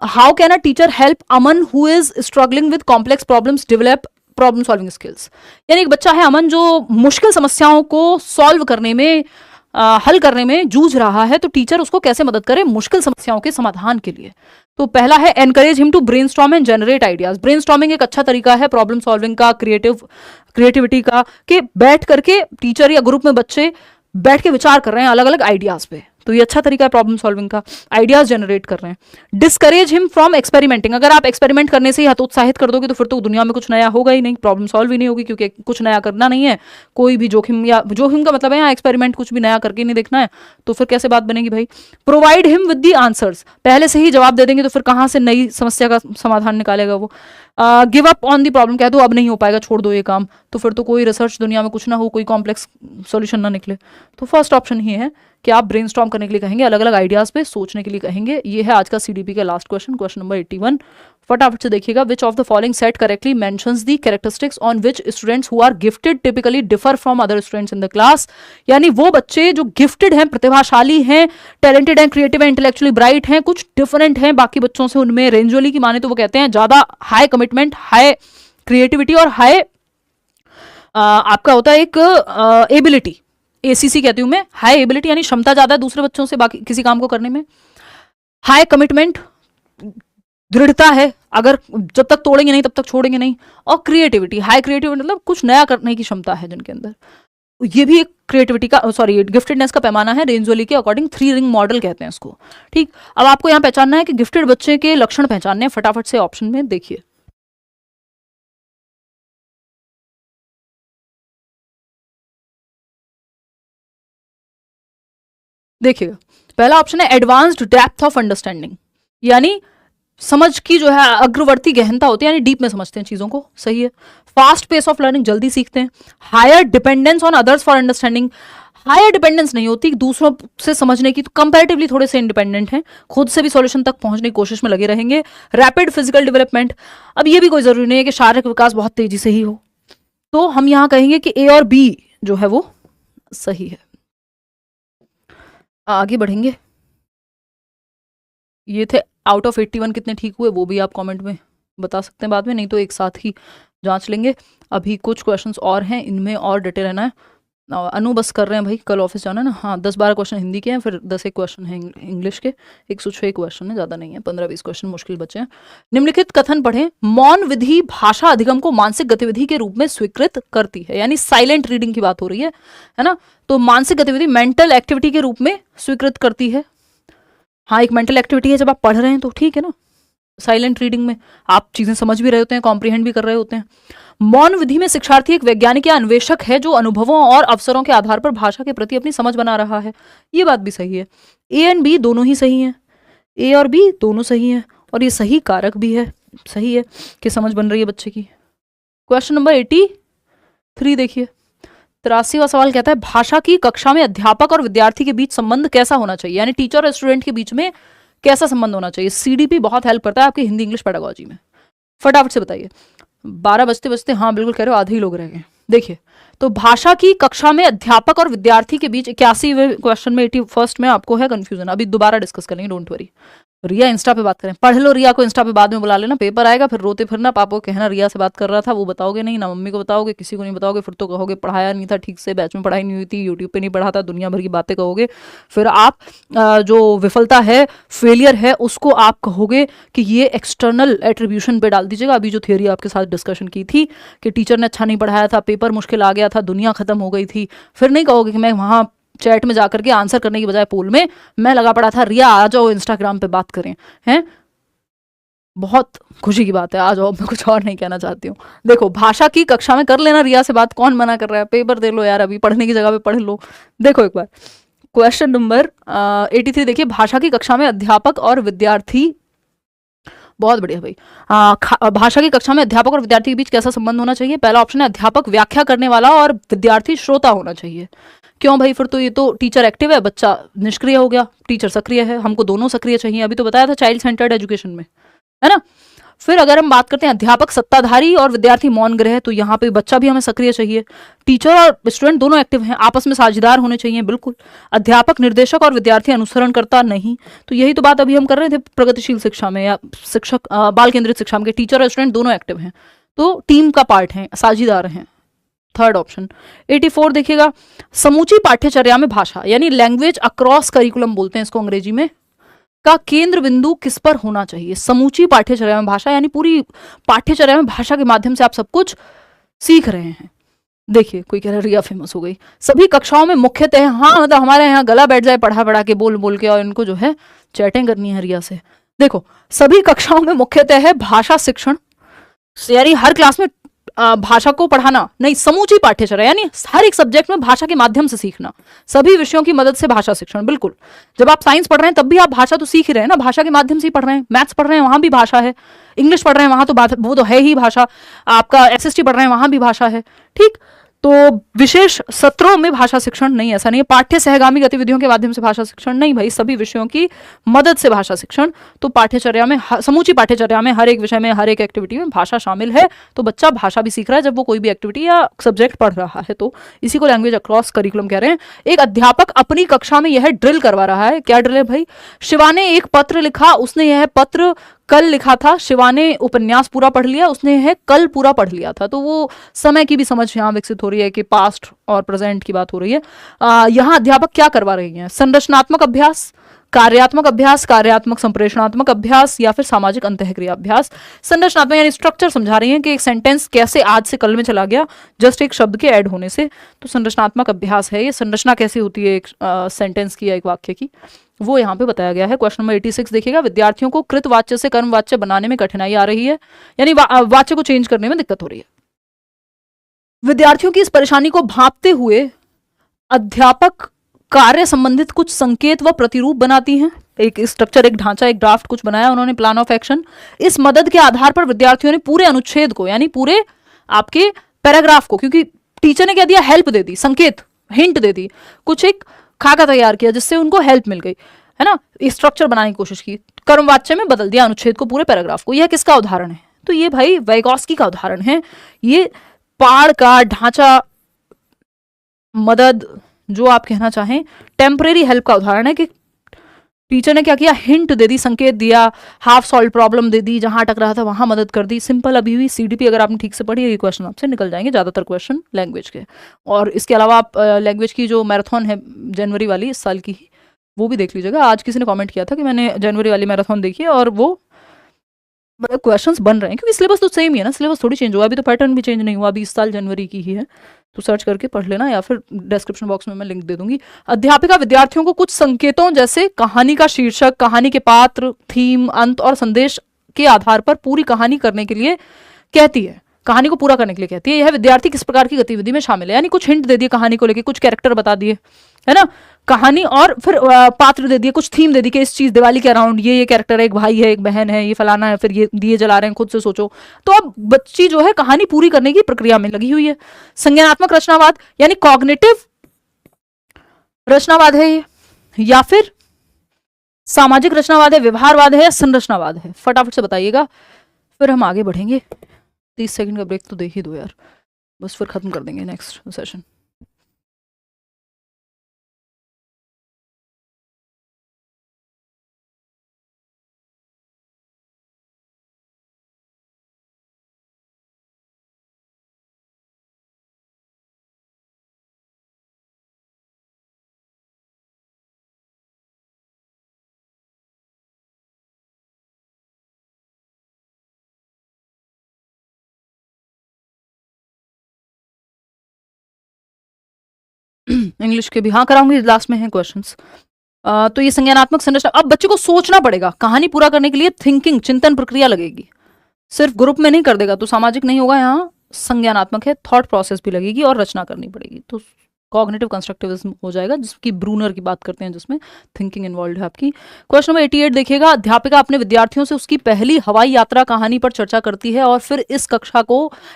How can a teacher help Aman who is struggling with complex problems develop problem solving skills, यानी एक बच्चा है अमन जो मुश्किल समस्याओं को सॉल्व करने में हल करने में जूझ रहा है तो टीचर उसको कैसे मदद करे मुश्किल समस्याओं के समाधान के लिए। तो पहला है encourage him to brainstorm and generate ideas. Brainstorming एक अच्छा तरीका है प्रॉब्लम सॉल्विंग का, क्रिएटिविटी का, कि बैठ करके टीचर या ग्रुप में बच्चे बैठ के विचार कर रहे हैं अलग अलग आइडियाज पे, तो ये अच्छा तरीका है प्रॉब्लम सॉल्विंग का, आइडियाज जनरेट कर रहे हैं। Discourage him from experimenting. अगर आप एक्सपेरिमेंट करने से ही हतोत्साहित कर दोगे तो फिर तो दुनिया में कुछ नया होगा ही नहीं, प्रॉब्लम सॉल्व ही नहीं होगी, क्योंकि कुछ नया करना नहीं है, कोई भी जोखिम, या जोखिम का मतलब है यहाँ एक्सपेरिमेंट कुछ भी नया करके नहीं देखना है, तो फिर कैसे बात बनेगी भाई। Provide him with the answers. पहले से ही जवाब दे देंगे तो फिर कहाँ से नई समस्या का समाधान निकालेगा वो। Give up on the problem, कह दो अब नहीं हो पाएगा, छोड़ दो ये काम, तो फिर तो कोई रिसर्च दुनिया में कुछ ना हो, कोई कॉम्प्लेक्स सॉल्यूशन ना निकले। तो फर्स्ट ऑप्शन ही है कि आप ब्रेनस्टॉर्म करने के लिए कहेंगे, अलग अलग आइडियाज पे सोचने के लिए कहेंगे। ये है आज का सीडीपी का लास्ट क्वेश्चन, क्वेश्चन नंबर 81। फटाफट से देखिएगा। Which of the following set correctly mentions the characteristics on which students who are gifted typically differ from other students in the class. यानी वो बच्चे जो गिफ्टेड हैं, प्रतिभाशाली हैं, टैलेंटेड हैं, क्रिएटिव हैं, इंटेलेक्चुअली ब्राइट हैं, कुछ डिफरेंट हैं बाकी बच्चों से उनमें। रेंजोली की माने तो वो कहते हैं ज्यादा हाई कमिटमेंट, हाई क्रिएटिविटी और हाई आपका होता है एक एबिलिटी, एसीसी कहती हूं मैं, हाई एबिलिटी यानी क्षमता ज्यादा है दूसरे बच्चों से बाकी किसी काम को करने में। हाई कमिटमेंट, दृढ़ता है, अगर जब तक तोड़ेंगे नहीं तब तक छोड़ेंगे नहीं। और क्रिएटिविटी, हाई क्रिएटिविटी मतलब कुछ नया करने की क्षमता है जिनके अंदर। ये भी एक क्रिएटिविटी का, सॉरी, गिफ्टेडनेस का पैमाना है रेंजोली के अकॉर्डिंग, 3 रिंग मॉडल कहते हैं इसको। ठीक, अब आपको यहां पहचानना है कि गिफ्टेड बच्चे के लक्षण पहचानने हैं। फटाफट से ऑप्शन में देखिए। देखिएगा, पहला ऑप्शन है एडवांस्ड डेप्थ ऑफ अंडरस्टैंडिंग, यानी समझ की जो है अग्रवर्ती गहनता होती है, यानी डीप में समझते हैं चीजों को, सही है। फास्ट पेस ऑफ लर्निंग, जल्दी सीखते हैं। Higher dependence on others for understanding, higher dependence नहीं होती दूसरों से समझने की, तो कंपैरेटिवली थोड़े से इंडिपेंडेंट हैं, खुद से भी सॉल्यूशन तक पहुंचने की कोशिश में लगे रहेंगे। रैपिड फिजिकल डेवलपमेंट, अब ये भी कोई जरूरी नहीं है कि शारीरिक विकास बहुत तेजी से ही हो, तो हम यहां कहेंगे कि ए और बी जो है वो सही है। आगे बढ़ेंगे। ये थे आउट ऑफ 81 कितने ठीक हुए वो भी आप कमेंट में बता सकते हैं बाद में, नहीं तो एक साथ ही जांच लेंगे। अभी कुछ क्वेश्चंस और हैं, इनमें और डटे रहना है। अनु बस कर रहे हैं भाई, कल ऑफिस जाना है ना। हाँ, 10-12 क्वेश्चन हिंदी के हैं, फिर 10 एक क्वेश्चन है इंग्लिश के, 106 क्वेश्चन है, ज़्यादा नहीं है, 15-20 क्वेश्चन मुश्किल बचे हैं। निम्नलिखित कथन पढ़ें। मौन विधि भाषा अधिगम को मानसिक गतिविधि के रूप में स्वीकृत करती है, यानी साइलेंट रीडिंग की बात हो रही है ना। तो मानसिक गतिविधि मेंटल एक्टिविटी के रूप में स्वीकृत करती है। हाँ, एक मेंटल एक्टिविटी है जब आप पढ़ रहे हैं तो ठीक है ना। साइलेंट रीडिंग में आप चीजें समझ भी रहे होते हैं, कॉम्प्रिहेंड भी कर रहे होते हैं। मौन विधि में शिक्षार्थी एक वैज्ञानिक या अन्वेषक है जो अनुभवों और अवसरों के आधार पर भाषा के प्रति अपनी समझ बना रहा है। ये बात भी सही है। ए एंड बी दोनों ही सही हैं, ए और बी दोनों सही हैं, और ये सही कारक भी है, सही है कि समझ बन रही है बच्चे की। क्वेश्चन नंबर 83 देखिए। 83वां सवाल कहता है भाषा की कक्षा में अध्यापक और विद्यार्थी के बीच संबंध कैसा होना चाहिए, यानी टीचर और स्टूडेंट के बीच में कैसा संबंध होना चाहिए। सीडीपी बहुत हेल्प करता है आपकी हिंदी इंग्लिश पेडागोजी में। फटाफट से बताइए। 12 बजते बजते, हाँ बिल्कुल कह रहे हो, आधे ही लोग रह गए। देखिए, तो भाषा की कक्षा में अध्यापक और विद्यार्थी के बीच 81वें क्वेश्चन में 81 में आपको है कंफ्यूजन, अभी दोबारा डिस्कस करेंगे, डोंट वरी। रिया इंस्टा पे बात करें, पढ़ लो रिया को, इंस्टा पे बाद में बुला लेना, पेपर आएगा फिर रोते फिरना, पापा को कहना रिया से बात कर रहा था, वो बताओगे नहीं ना, मम्मी को बताओगे, किसी को नहीं बताओगे, फिर तो कहोगे पढ़ाया नहीं था ठीक से, बैच में पढ़ाई नहीं हुई थी, यूट्यूब पे नहीं पढ़ा था, दुनिया भर की बातें कहोगे। फिर आप जो विफलता है, फेलियर है, उसको आप कहोगे कि ये एक्सटर्नल एट्रीब्यूशन पे डाल दीजिएगा। अभी जो थियोरी आपके साथ डिस्कशन की थी कि टीचर ने अच्छा नहीं पढ़ाया था, पेपर मुश्किल आ गया था, दुनिया खत्म हो गई थी, फिर नहीं कहोगे कि मैं वहाँ चैट में जाकर के आंसर करने की बजाय पोल में मैं लगा पड़ा था, रिया आ जाओ इंस्टाग्राम पे बात करें, हैं। बहुत खुशी की बात है, आ जाओ, मैं कुछ और नहीं कहना चाहती हूँ। देखो, भाषा की कक्षा में कर लेना रिया से बात, कौन मना कर रहा है, पेपर दे लो यार, अभी पढ़ने की जगह पे पढ़ लो। देखो एक बार क्वेश्चन नंबर 83 देखिए। भाषा की कक्षा में अध्यापक और विद्यार्थी, बहुत बढ़िया भाई। भाषा की कक्षा में अध्यापक और विद्यार्थी के बीच कैसा संबंध होना चाहिए। पहला ऑप्शन है अध्यापक व्याख्या करने वाला और विद्यार्थी श्रोता होना चाहिए। क्यों भाई, फिर तो ये तो टीचर एक्टिव है, बच्चा निष्क्रिय हो गया, टीचर सक्रिय है, हमको दोनों सक्रिय चाहिए। अभी तो बताया था चाइल्ड सेंटर्ड एजुकेशन में, है ना। फिर अगर हम बात करते हैं अध्यापक सत्ताधारी और विद्यार्थी मौन ग्रह, तो यहाँ पे बच्चा भी हमें सक्रिय चाहिए, टीचर और स्टूडेंट दोनों एक्टिव हैं, आपस में साझेदार होने चाहिए, बिल्कुल। अध्यापक निर्देशक और विद्यार्थी अनुसरण करता नहीं, तो यही तो बात अभी हम कर रहे थे प्रगतिशील शिक्षा में या शिक्षक बाल केंद्रित शिक्षा में, टीचर और स्टूडेंट दोनों एक्टिव हैं, तो टीम का पार्ट है, साझेदार हैं। Third option. 84 देखिएगा, समूची पाठ्यचर्या में भाषा यानी लैंग्वेज अक्रॉस करिकुलम बोलते हैं इसको अंग्रेजी में, का केंद्र बिंदु किस पर होना चाहिए। समूची पाठ्यचर्या में भाषा यानी पूरी पाठ्यचर्या में भाषा के माध्यम से आप सब कुछ सीख रहे हैं। देखिए कोई कह रहा है रिया फेमस हो गई। सभी कक्षाओं में मुख्यतः, हाँ मतलब हमारे यहाँ गला बैठ जाए पढ़ा पढ़ा के बोल बोल के और इनको जो है चैटिंग करनी है रिया से। देखो सभी कक्षाओं में मुख्यतः है भाषा शिक्षण, यानी हर क्लास में भाषा को पढ़ाना नहीं, समूची पाठ्यचर्या यानी हर एक सब्जेक्ट में भाषा के माध्यम से सीखना, सभी विषयों की मदद से भाषा शिक्षण। बिल्कुल, जब आप साइंस पढ़ रहे हैं तब भी आप भाषा तो सीख ही रहे हैं ना, भाषा के माध्यम से ही पढ़ रहे हैं। मैथ्स पढ़ रहे हैं वहां भी भाषा है, इंग्लिश पढ़ रहे हैं वहां तो वो तो है ही भाषा, आपका एसएसटी पढ़ रहे हैं वहां भी भाषा है। ठीक, तो विशेष सत्रों में भाषा शिक्षण नहीं, ऐसा नहीं है। पाठ्य सहगामी गतिविधियों के माध्यम से भाषा शिक्षण नहीं भाई, सभी विषयों की मदद से भाषा शिक्षण। तो पाठ्यचर्या में, समूची पाठ्यचर्या में हर एक विषय में, हर एक एक्टिविटी में भाषा शामिल है, तो बच्चा भाषा भी सीख रहा है जब वो कोई भी एक्टिविटी या सब्जेक्ट पढ़ रहा है। तो इसी को लैंग्वेज अक्रॉस करिकुलम कह रहे हैं। एक अध्यापक अपनी कक्षा में यह ड्रिल करवा रहा है। क्या ड्रिल है भाई? शिवा ने एक पत्र लिखा, उसने यह पत्र कल लिखा था। शिवा ने उपन्यास पूरा पढ़ लिया, उसने यह कल पूरा पढ़ लिया था। तो वो समय की भी समझ यहाँ विकसित हो रही है कि पास्ट और प्रेजेंट की बात हो रही है। यहाँ अध्यापक क्या करवा रही हैं? संरचनात्मक अभ्यास, कार्यात्मक अभ्यास, कार्यात्मक संप्रेषणात्मक अभ्यास या फिर सामाजिक अंतःक्रिया अभ्यास। संरचनात्मक यानी स्ट्रक्चर समझा रही हैं कि एक सेंटेंस कैसे आज से कल में चला गया जस्ट एक शब्द के ऐड होने से। तो संरचनात्मक अभ्यास है ये, संरचना कैसे होती है एक सेंटेंस की या एक वाक्य की, वो यहाँ पे बताया गया है। क्वेश्चन नंबर 86 देखिएगा, विद्यार्थियों को कृतवाच्य से कर्मवाच्य बनाने में कठिनाई आ रही है, यानी वाच्य को चेंज करने में दिक्कत हो रही है। विद्यार्थियों की इस परेशानी को भांपते हुए अध्यापक कार्य संबंधित कुछ संकेत व प्रतिरूप बनाती हैं। एक स्ट्रक्चर, एक ढांचा, एक ड्राफ्ट कुछ बनाया उन्होंने, प्लान ऑफ एक्शन। इस मदद के आधार पर विद्यार्थियों ने पूरे अनुच्छेद को यानी पूरे आपके पैराग्राफ को, क्योंकि टीचर ने क्या दिया, हेल्प दे दी, संकेत, हिंट दे दी, कुछ एक खाका तैयार किया जिससे उनको हेल्प मिल गई, है ना, स्ट्रक्चर बनाने की कोशिश की, कर्मवाच्य में बदल दिया अनुच्छेद को, पूरे पैराग्राफ को। यह किसका उदाहरण है? तो ये भाई वाइगॉस्की का उदाहरण है। ये पाड़ का ढांचा, मदद, जो आप कहना चाहें, टेम्परेरी हेल्प का उदाहरण है कि टीचर ने क्या किया, हिंट दे दी, संकेत दिया, हाफ सॉल्व प्रॉब्लम दे दी, जहां अटक रहा था वहां मदद कर दी। सिंपल अभी हुई सीडीपी, अगर आपने ठीक से पढ़ी ये क्वेश्चन आपसे निकल जाएंगे ज्यादातर क्वेश्चन लैंग्वेज के। और इसके अलावा आप लैंग्वेज की जो मैराथन है जनवरी वाली इस साल की, वो भी देख लीजिएगा। आज किसी ने कमेंट किया था कि मैंने जनवरी वाली मैराथन देखी है और वो मतलब क्वेश्चंस बन रहे हैं, क्योंकि सिलेबस तो सेम ही है ना, सिलेबस थोड़ी चेंज हुआ, अभी तो पैटर्न भी चेंज नहीं हुआ, अभी इस साल जनवरी की ही है। तो सर्च करके पढ़ लेना या फिर डिस्क्रिप्शन बॉक्स में मैं लिंक दे दूंगी। अध्यापिका विद्यार्थियों को कुछ संकेतों जैसे कहानी का शीर्षक, कहानी के पात्र, थीम, अंत और संदेश के आधार पर पूरी कहानी करने के लिए कहती है, कहानी को पूरा करने के लिए कहती है। यह विद्यार्थी किस प्रकार की गतिविधि में शामिल है, यानी कुछ हिंट दे दिए कहानी को लेके, कुछ कैरेक्टर बता दिए, है ना, कहानी, और फिर पात्र दे दिए, कुछ थीम दे दी कि इस चीज दिवाली के अराउंड ये कैरेक्टर है, एक भाई है, एक बहन है, ये फलाना है, फिर ये दिए जला रहे हैं, खुद से सोचो। तो अब बच्ची जो है कहानी पूरी करने की प्रक्रिया में लगी हुई है। संज्ञानात्मक रचनावाद यानी कॉग्निटिव रचनावाद है ये, या फिर सामाजिक रचनावाद है, व्यवहारवाद है या संरचनावाद है? फटाफट से बताइएगा, फिर हम आगे बढ़ेंगे। 30 सेकंड का ब्रेक तो दे ही दो यार, बस फिर खत्म कर देंगे नेक्स्ट सेशन। इंग्लिश के भी हाँ कराऊंगी, लास्ट में है क्वेश्चंस। तो ये संज्ञानात्मक संरचना, अब बच्चे को सोचना पड़ेगा कहानी पूरा करने के लिए, थिंकिंग, चिंतन प्रक्रिया लगेगी, सिर्फ ग्रुप में नहीं कर देगा तो सामाजिक नहीं होगा, यहाँ संज्ञानात्मक है, थॉट प्रोसेस भी लगेगी और रचना करनी पड़ेगी, तो कॉग्निटिव कंस्ट्रक्टिविज्म हो जाएगा, जिसकी ब्रूनर की बात करते हैं, जिसमें थिंकिंग इन्वॉल्व है आपकी। क्वेश्चन नंबर 88 देखिएगा, अध्यापिका अपने विद्यार्थियों से उसकी पहली हवाई यात्रा कहानी पर चर्चा करती है और फिर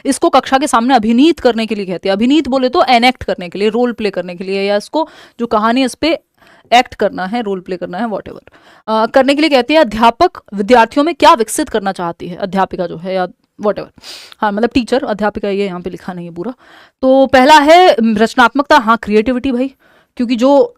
इसको कक्षा के सामने अभिनीत करने के लिए कहती है। अभिनीत बोले तो एनेक्ट करने के लिए, रोल प्ले करने के लिए, या इसको जो कहानी इस पे एक्ट करना है, रोल प्ले करना है, वॉटेवर करने के लिए कहती है। अध्यापक विद्यार्थियों में क्या विकसित करना चाहती है, अध्यापिका जो है या वॉटेवर, हाँ मतलब टीचर, अध्यापिका ये यहाँ पे लिखा नहीं है पूरा। तो पहला है रचनात्मकता, हाँ क्रिएटिविटी भाई, क्योंकि जो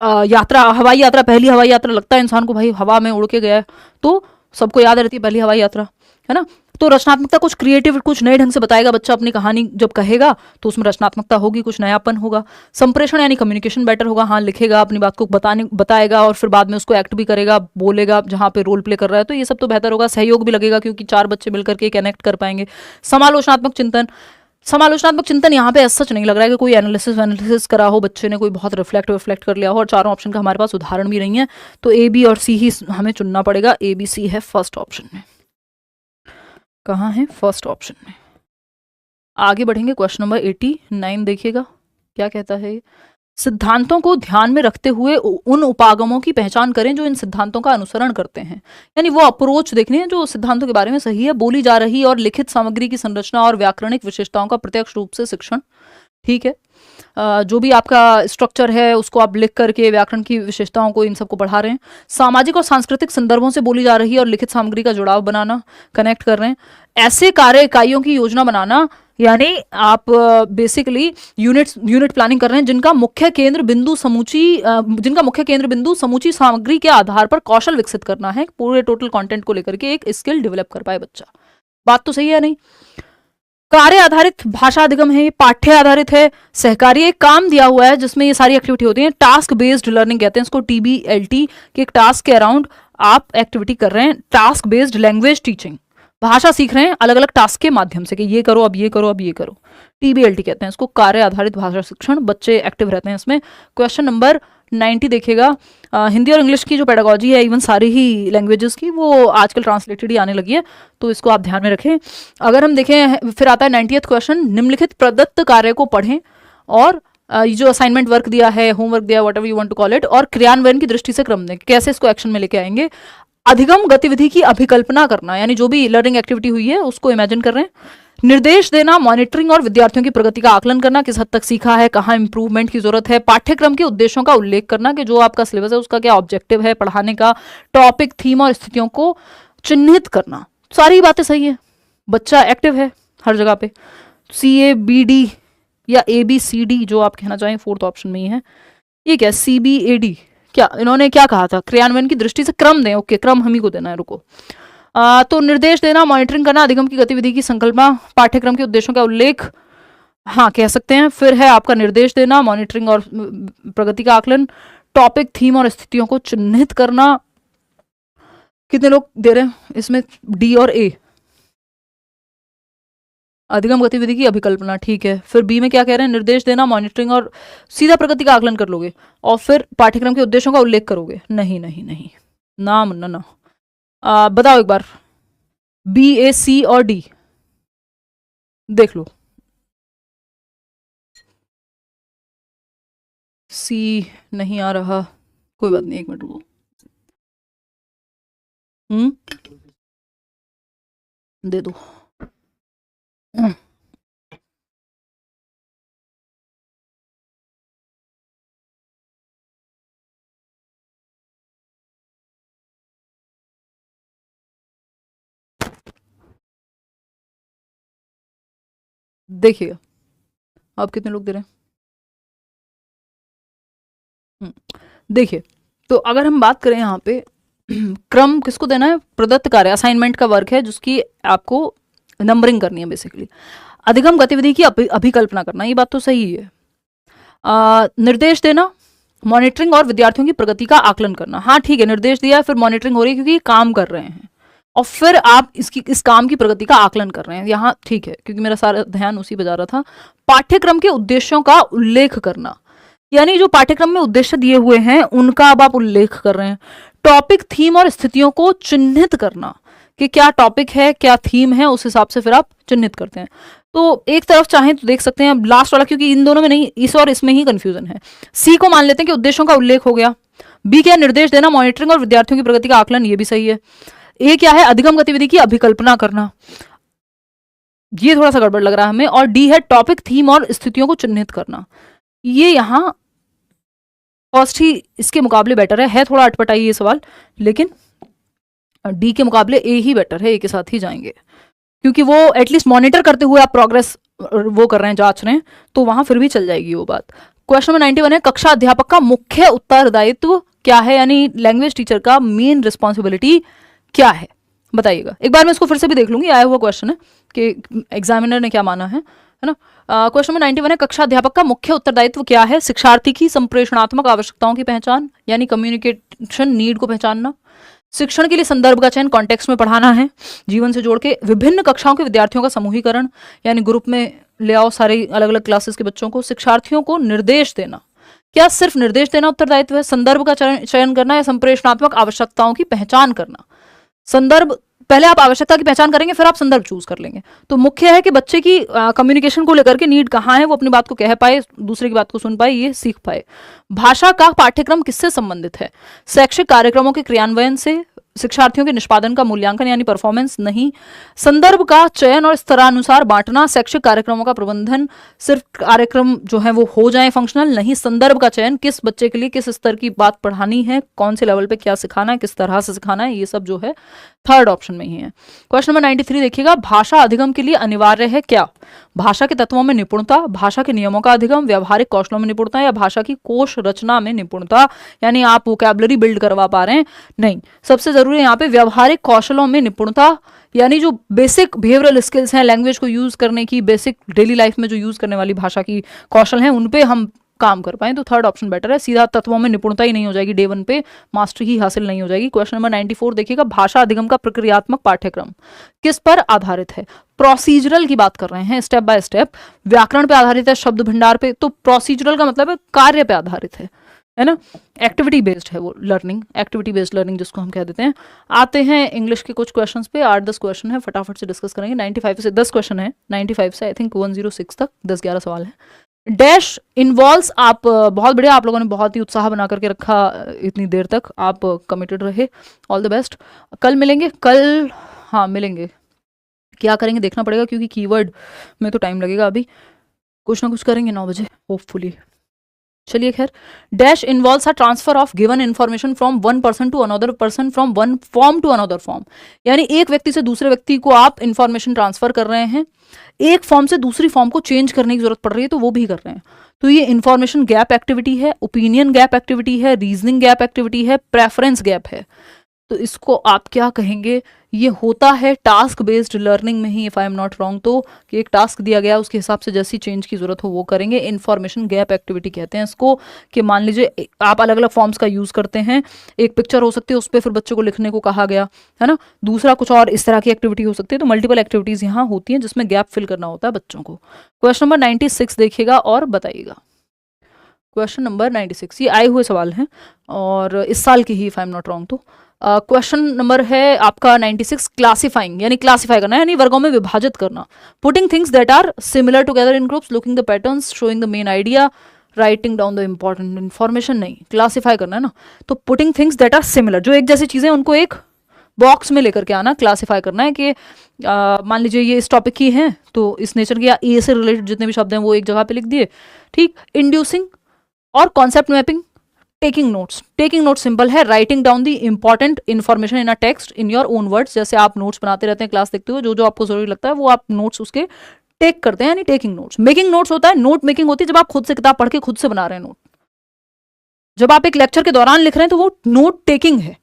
यात्रा, हवाई यात्रा, पहली हवाई यात्रा, लगता है इंसान को भाई हवा में उड़ के गया है, तो सबको याद रहती है पहली हवाई यात्रा, है ना। तो रचनात्मकता कुछ क्रिएटिव, कुछ नए ढंग से बताएगा बच्चा अपनी कहानी जब कहेगा, तो उसमें रचनात्मकता होगी, कुछ नयापन होगा। संप्रेषण यानी कम्युनिकेशन बेटर होगा, हाँ लिखेगा, अपनी बात को बताएगा और फिर बाद में उसको एक्ट भी करेगा, बोलेगा जहाँ पे रोल प्ले कर रहा है, तो ये सब तो बेहतर होगा। सहयोग भी लगेगा क्योंकि 4 बच्चे मिलकर के कनेक्ट कर पाएंगे। समालोचनात्मक चिंतन यहाँ पे सच नहीं लग रहा है कि कोई एनालिसिस करा हो बच्चे ने, कोई बहुत रिफ्लेक्ट कर लिया हो, और चारों ऑप्शन का हमारे पास उदाहरण भी नहीं है, तो ए बी और सी ही हमें चुनना पड़ेगा। ए बी सी है फर्स्ट ऑप्शन में। कहाँ है? फर्स्ट ऑप्शन में। आगे बढ़ेंगे, क्वेश्चन नंबर 89 देखिएगा क्या कहता है। सिद्धांतों को ध्यान में रखते हुए उन उपागमों की पहचान करें जो इन सिद्धांतों का अनुसरण करते हैं। यानी वो अप्रोच देखनी है जो सिद्धांतों के बारे में सही है। बोली जा रही और लिखित सामग्री की संरचना और व्याकरणिक विशेषताओं का प्रत्यक्ष रूप से शिक्षण, ठीक है। जो भी आपका स्ट्रक्चर है उसको आप लिख करके व्याकरण की विशेषताओं को, इन सबको बढ़ा रहे हैं। सामाजिक और सांस्कृतिक संदर्भों से बोली जा रही और लिखित सामग्री का जुड़ाव बनाना, कनेक्ट कर रहे हैं। ऐसे कार्य इकाइयों की योजना बनाना, यानी आप बेसिकली यूनिट प्लानिंग कर रहे हैं जिनका मुख्य केंद्र बिंदु समूची सामग्री के आधार पर कौशल विकसित करना है। पूरे टोटल कंटेंट को लेकर के एक स्किल डेवलप कर पाए बच्चा। बात तो सही है नहीं? कार्य आधारित भाषा अधिगम है, ये पाठ्य आधारित है। सहकारी एक काम दिया हुआ है जिसमें ये सारी एक्टिविटी होती है। टास्क बेस्ड लर्निंग कहते हैं इसको, TBLT, कि एक टास्क के अराउंड आप एक्टिविटी कर रहे हैं। टास्क बेस्ड लैंग्वेज टीचिंग, भाषा सीख रहे हैं अलग अलग टास्क के माध्यम से, कि ये करो, अब ये करो, अब ये करो। TBLT कहते हैं इसको, कार्य आधारित भाषा शिक्षण। बच्चे एक्टिव रहते हैं इसमें। क्वेश्चन नंबर 90 देखिएगा। हिंदी और इंग्लिश की जो पेडागोजी है, इवन सारी ही लैंग्वेजेस की, वो आजकल ट्रांसलेटेड ही आने लगी है, तो इसको आप ध्यान में रखें। अगर हम देखें, फिर आता है 90th क्वेश्चन, निम्नलिखित प्रदत्त कार्य को पढ़ें और ये जो असाइनमेंट वर्क दिया है, होमवर्क दिया, whatever you want to call it, और क्रियान्वयन की दृष्टि से क्रम दें, कैसे इसको एक्शन में लेके आएंगे। अधिगम गतिविधि की अभिकल्पना करना, यानी जो भी लर्निंग एक्टिविटी हुई है उसको इमेजिन कर रहे हैं। निर्देश देना, मॉनिटरिंग और विद्यार्थियों की प्रगति का आकलन करना, किस हद तक सीखा है, कहाँ इंप्रूवमेंट की जरूरत है। पाठ्यक्रम के उद्देश्यों का उल्लेख करना, कि जो आपका सिलेबस है उसका क्या ऑब्जेक्टिव है पढ़ाने का। टॉपिक, थीम और स्थितियों को चिन्हित करना। सारी बातें सही है, बच्चा एक्टिव है हर जगह पे। CABD या ABCD जो आप कहना चाहें, फोर्थ ऑप्शन में ही है। ये क्या CBAD, क्या इन्होंने क्या कहा था? क्रियान्वयन की दृष्टि से क्रम दें। ओके, क्रम हम ही को देना है, रुको। तो निर्देश देना, मॉनिटरिंग करना, अधिगम की गतिविधि की संकल्पना, पाठ्यक्रम के उद्देश्यों का उल्लेख, हाँ कह सकते हैं। फिर है आपका निर्देश देना, मॉनिटरिंग और प्रगति का आकलन, टॉपिक, थीम और स्थितियों को चिन्हित करना। कितने लोग दे रहे हैं इसमें? D और A। अधिगम गतिविधि की अभिकल्पना, ठीक है। फिर B में क्या कह रहे हैं? निर्देश देना, मॉनिटरिंग और सीधा प्रगति का आकलन कर लोगे, और फिर पाठ्यक्रम के उद्देश्यों का उल्लेख करोगे। नहीं नहीं नहीं, ना मुन्ना ना। बताओ एक बार, B, A, C और D देख लो। C नहीं आ रहा, कोई बात नहीं, एक मिनट रुको। दे दो। देखिएगा आप कितने लोग दे रहे हैं। देखिए, तो अगर हम बात करें यहाँ पे क्रम किसको देना है? प्रदत्त कार्य, असाइनमेंट का वर्क है जिसकी आपको नंबरिंग करनी है बेसिकली। अधिगम गतिविधि की अभिकल्पना करना, ये बात तो सही है। निर्देश देना, मॉनिटरिंग और विद्यार्थियों की प्रगति का आकलन करना, हाँ ठीक है, निर्देश दिया है, फिर मॉनिटरिंग हो रही है क्योंकि काम कर रहे हैं, और फिर आप इस काम की प्रगति का आकलन कर रहे हैं, यहाँ ठीक है, क्योंकि मेरा सारा ध्यान उसी पे जा रहा था। पाठ्यक्रम के उद्देश्यों का उल्लेख करना, यानी जो पाठ्यक्रम में उद्देश्य दिए हुए हैं उनका अब आप उल्लेख कर रहे हैं। टॉपिक, थीम और स्थितियों को चिन्हित करना, कि क्या टॉपिक है, क्या थीम है, उस हिसाब से फिर आप चिन्हित करते हैं। तो एक तरफ चाहें तो देख सकते हैं, अब लास्ट वाला, क्योंकि इन दोनों में नहीं, इस और इसमें ही कंफ्यूजन है। सी को मान लेते हैं कि उद्देश्यों का उल्लेख हो गया। बी क्या? निर्देश देना, मॉनिटरिंग और विद्यार्थियों की प्रगति का आकलन, ये भी सही है। ए क्या है? अधिगम गतिविधि की अभिकल्पना करना, ये थोड़ा सा गड़बड़ लग रहा है हमें। और डी है टॉपिक, थीम और स्थितियों को चिन्हित करना, ये यहाँ फर्स्ट ही इसके मुकाबले बेटर है थोड़ा अटपटाई ये सवाल, लेकिन डी के मुकाबले ए ही बेटर है, ए के साथ ही जाएंगे, क्योंकि वो एटलीस्ट मॉनिटर करते हुए आप प्रोग्रेस वो कर रहे हैं, जांच रहे हैं, तो वहां फिर भी चल जाएगी वो बात। क्वेश्चन नंबर 91 है, कक्षा अध्यापक का मुख्य उत्तरदायित्व क्या है, यानी लैंग्वेज टीचर का मेन रिस्पॉन्सिबिलिटी क्या है? बताइएगा। एक बार मैं इसको फिर से भी देख लूंगी, आया हुआ क्वेश्चन है कि एग्जामिनर ने क्या माना है ना। क्वेश्चन नंबर 91 है, कक्षा अध्यापक का मुख्य उत्तरदायित्व क्या है? शिक्षार्थी की संप्रेषणात्मक आवश्यकताओं की पहचान यानी कम्युनिकेशन नीड को पहचानना, शिक्षण के लिए संदर्भ का चयन कॉन्टेक्स्ट में पढ़ाना है, जीवन से जोड़ के विभिन्न कक्षाओं के विद्यार्थियों का समूहीकरण यानी ग्रुप में ले आओ सारे अलग अलग क्लासेस के बच्चों को, शिक्षार्थियों को निर्देश देना, क्या सिर्फ निर्देश देना उत्तरदायित्व है? संदर्भ का चयन करना या संप्रेषणात्मक आवश्यकताओं की पहचान करना। संदर्भ, पहले आप आवश्यकता की पहचान करेंगे फिर आप संदर्भ चूज कर लेंगे। तो मुख्य है कि बच्चे की कम्युनिकेशन को लेकर के नीड कहाँ है, वो अपनी बात को कह पाए, दूसरे की बात को सुन पाए, ये सीख पाए। भाषा का पाठ्यक्रम किससे संबंधित है? शैक्षिक कार्यक्रमों के क्रियान्वयन से, शिक्षार्थियों के निष्पादन का मूल्यांकन यानी परफॉर्मेंस नहीं। संदर्भ का चयन और स्तरानुसार बांटना, शैक्षिक कार्यक्रमों का प्रबंधन, सिर्फ कार्यक्रम जो है वो हो जाए फंक्शनल, नहीं संदर्भ का चयन, किस बच्चे के लिए किस स्तर की बात पढ़ानी है, कौन से लेवल पे क्या सिखाना है, किस तरह से सिखाना है, ये सब जो है थर्ड ऑप्शन में ही है। क्वेश्चन नंबर 93 देखिएगा, भाषा अधिगम के लिए अनिवार्य है क्या? भाषा के तत्वों में निपुणता, भाषा के नियमों का अधिगम, व्यावहारिक कौशलों में निपुणता या भाषा की कोश रचना में निपुणता यानी आप वोकैबुलरी बिल्ड करवा पा रहे हैं? नहीं, सबसे जरूरी है यहाँ पे व्यावहारिक कौशलों में निपुणता यानी जो बेसिक बिहेवियरल स्किल्स हैं, लैंग्वेज को यूज करने की, बेसिक डेली लाइफ में जो यूज करने वाली भाषा की कौशल हैं, उन पे हम काम कर पाए तो थर्ड ऑप्शन बेटर है। सीधा तत्वों में निपुणता ही नहीं हो जाएगी, डे 1 पे मास्टरी ही हासिल नहीं हो जाएगी। क्वेश्चन नंबर 94 देखिएगा, भाषा अधिगम का प्रक्रियात्मक पाठ्यक्रम किस पर आधारित है? प्रोसीजरल की बात कर रहे हैं, स्टेप बाय स्टेप। व्याकरण पे आधारित है, शब्द भंडार पे, तो प्रोसीजरल का मतलब है कार्य पे आधारित है ना। एक्टिविटी बेस्ड है वो लर्निंग, एक्टिविटी बेस्ड लर्निंग जिसको हम कह देते हैं। आते हैं इंग्लिश के कुछ क्वेश्चंस पे, 8-10 क्वेश्चन है, फटाफट से डिस्कस करेंगे। 95 से 10 क्वेश्चन है, 95 से आई थिंक 106 तक 10-11 सवाल है। डैश इन्वॉल्व्स, आप बहुत बढ़िया, आप लोगों ने बहुत ही उत्साह बना करके रखा इतनी देर तक, आप कमिटेड रहे, ऑल द बेस्ट। कल मिलेंगे, कल हाँ मिलेंगे, क्या करेंगे देखना पड़ेगा क्योंकि कीवर्ड में तो टाइम लगेगा, अभी कुछ ना कुछ करेंगे 9 बजे होपफुली। चलिए खैर, dash involves a transfer of given information from one person to another person from one form to another form, यानी एक व्यक्ति से दूसरे व्यक्ति को आप इन्फॉर्मेशन ट्रांसफर कर रहे हैं, एक फॉर्म से दूसरी फॉर्म को चेंज करने की जरूरत पड़ रही है तो वो भी कर रहे हैं। तो ये इन्फॉर्मेशन गैप एक्टिविटी है, ओपिनियन गैप एक्टिविटी है, रीजनिंग गैप एक्टिविटी है, प्रेफरेंस गैप है। तो इसको आप क्या कहेंगे? ये होता है टास्क बेस्ड लर्निंग में ही, if I am not wrong, तो कि एक टास्क दिया गया उसके हिसाब से जैसी चेंज की जरूरत हो वो करेंगे। इन्फॉर्मेशन गैप एक्टिविटी कहते हैं इसको, कि मान लीजिए आप अलग अलग फॉर्म्स का यूज करते हैं, एक पिक्चर हो सकती है उस पर फिर बच्चों को लिखने को कहा गया है ना, दूसरा कुछ और इस तरह की एक्टिविटी हो सकती है। तो मल्टीपल एक्टिविटीज यहाँ होती हैं जिसमें गैप फिल करना होता है बच्चों को। क्वेश्चन नंबर 96 देखिएगा और बताइएगा। क्वेश्चन नंबर 96 ये आए हुए सवाल हैं और इस साल की ही, if I am not wrong. तो क्वेश्चन नंबर है आपका 96, क्लासिफाइंग यानी क्लासिफाई करना यानी वर्गों में विभाजित करना। Putting things that are similar together in groups, looking the patterns, showing the main idea, writing down the important information. नहीं, क्लासिफाई करना है ना, तो putting things that are similar, जो एक जैसी चीजें उनको एक बॉक्स में लेकर के आना, क्लासिफाई करना है कि मान लीजिए ये इस टॉपिक की हैं तो इस नेचर के या ए से रिलेटेड जितने भी शब्द हैं वो एक जगह पे लिख दिए, ठीक। इंड्यूसिंग और concept mapping. Taking notes, taking note simple है, writing down the important information in a text in your own words, जैसे आप नोट्स बनाते रहते हैं क्लास देखते हुए, जो जो आपको जरूरी लगता है वो आप नोट्स उसके टेक करते हैं, यानी टेकिंग नोट्स। मेकिंग नोट्स होता है, नोट मेकिंग होती है जब आप खुद से किताब पढ़ के खुद से बना रहे हैं नोट। जब आप एक लेक्चर के दौरान लिख रहे हैं तो वो नोट टेकिंग है।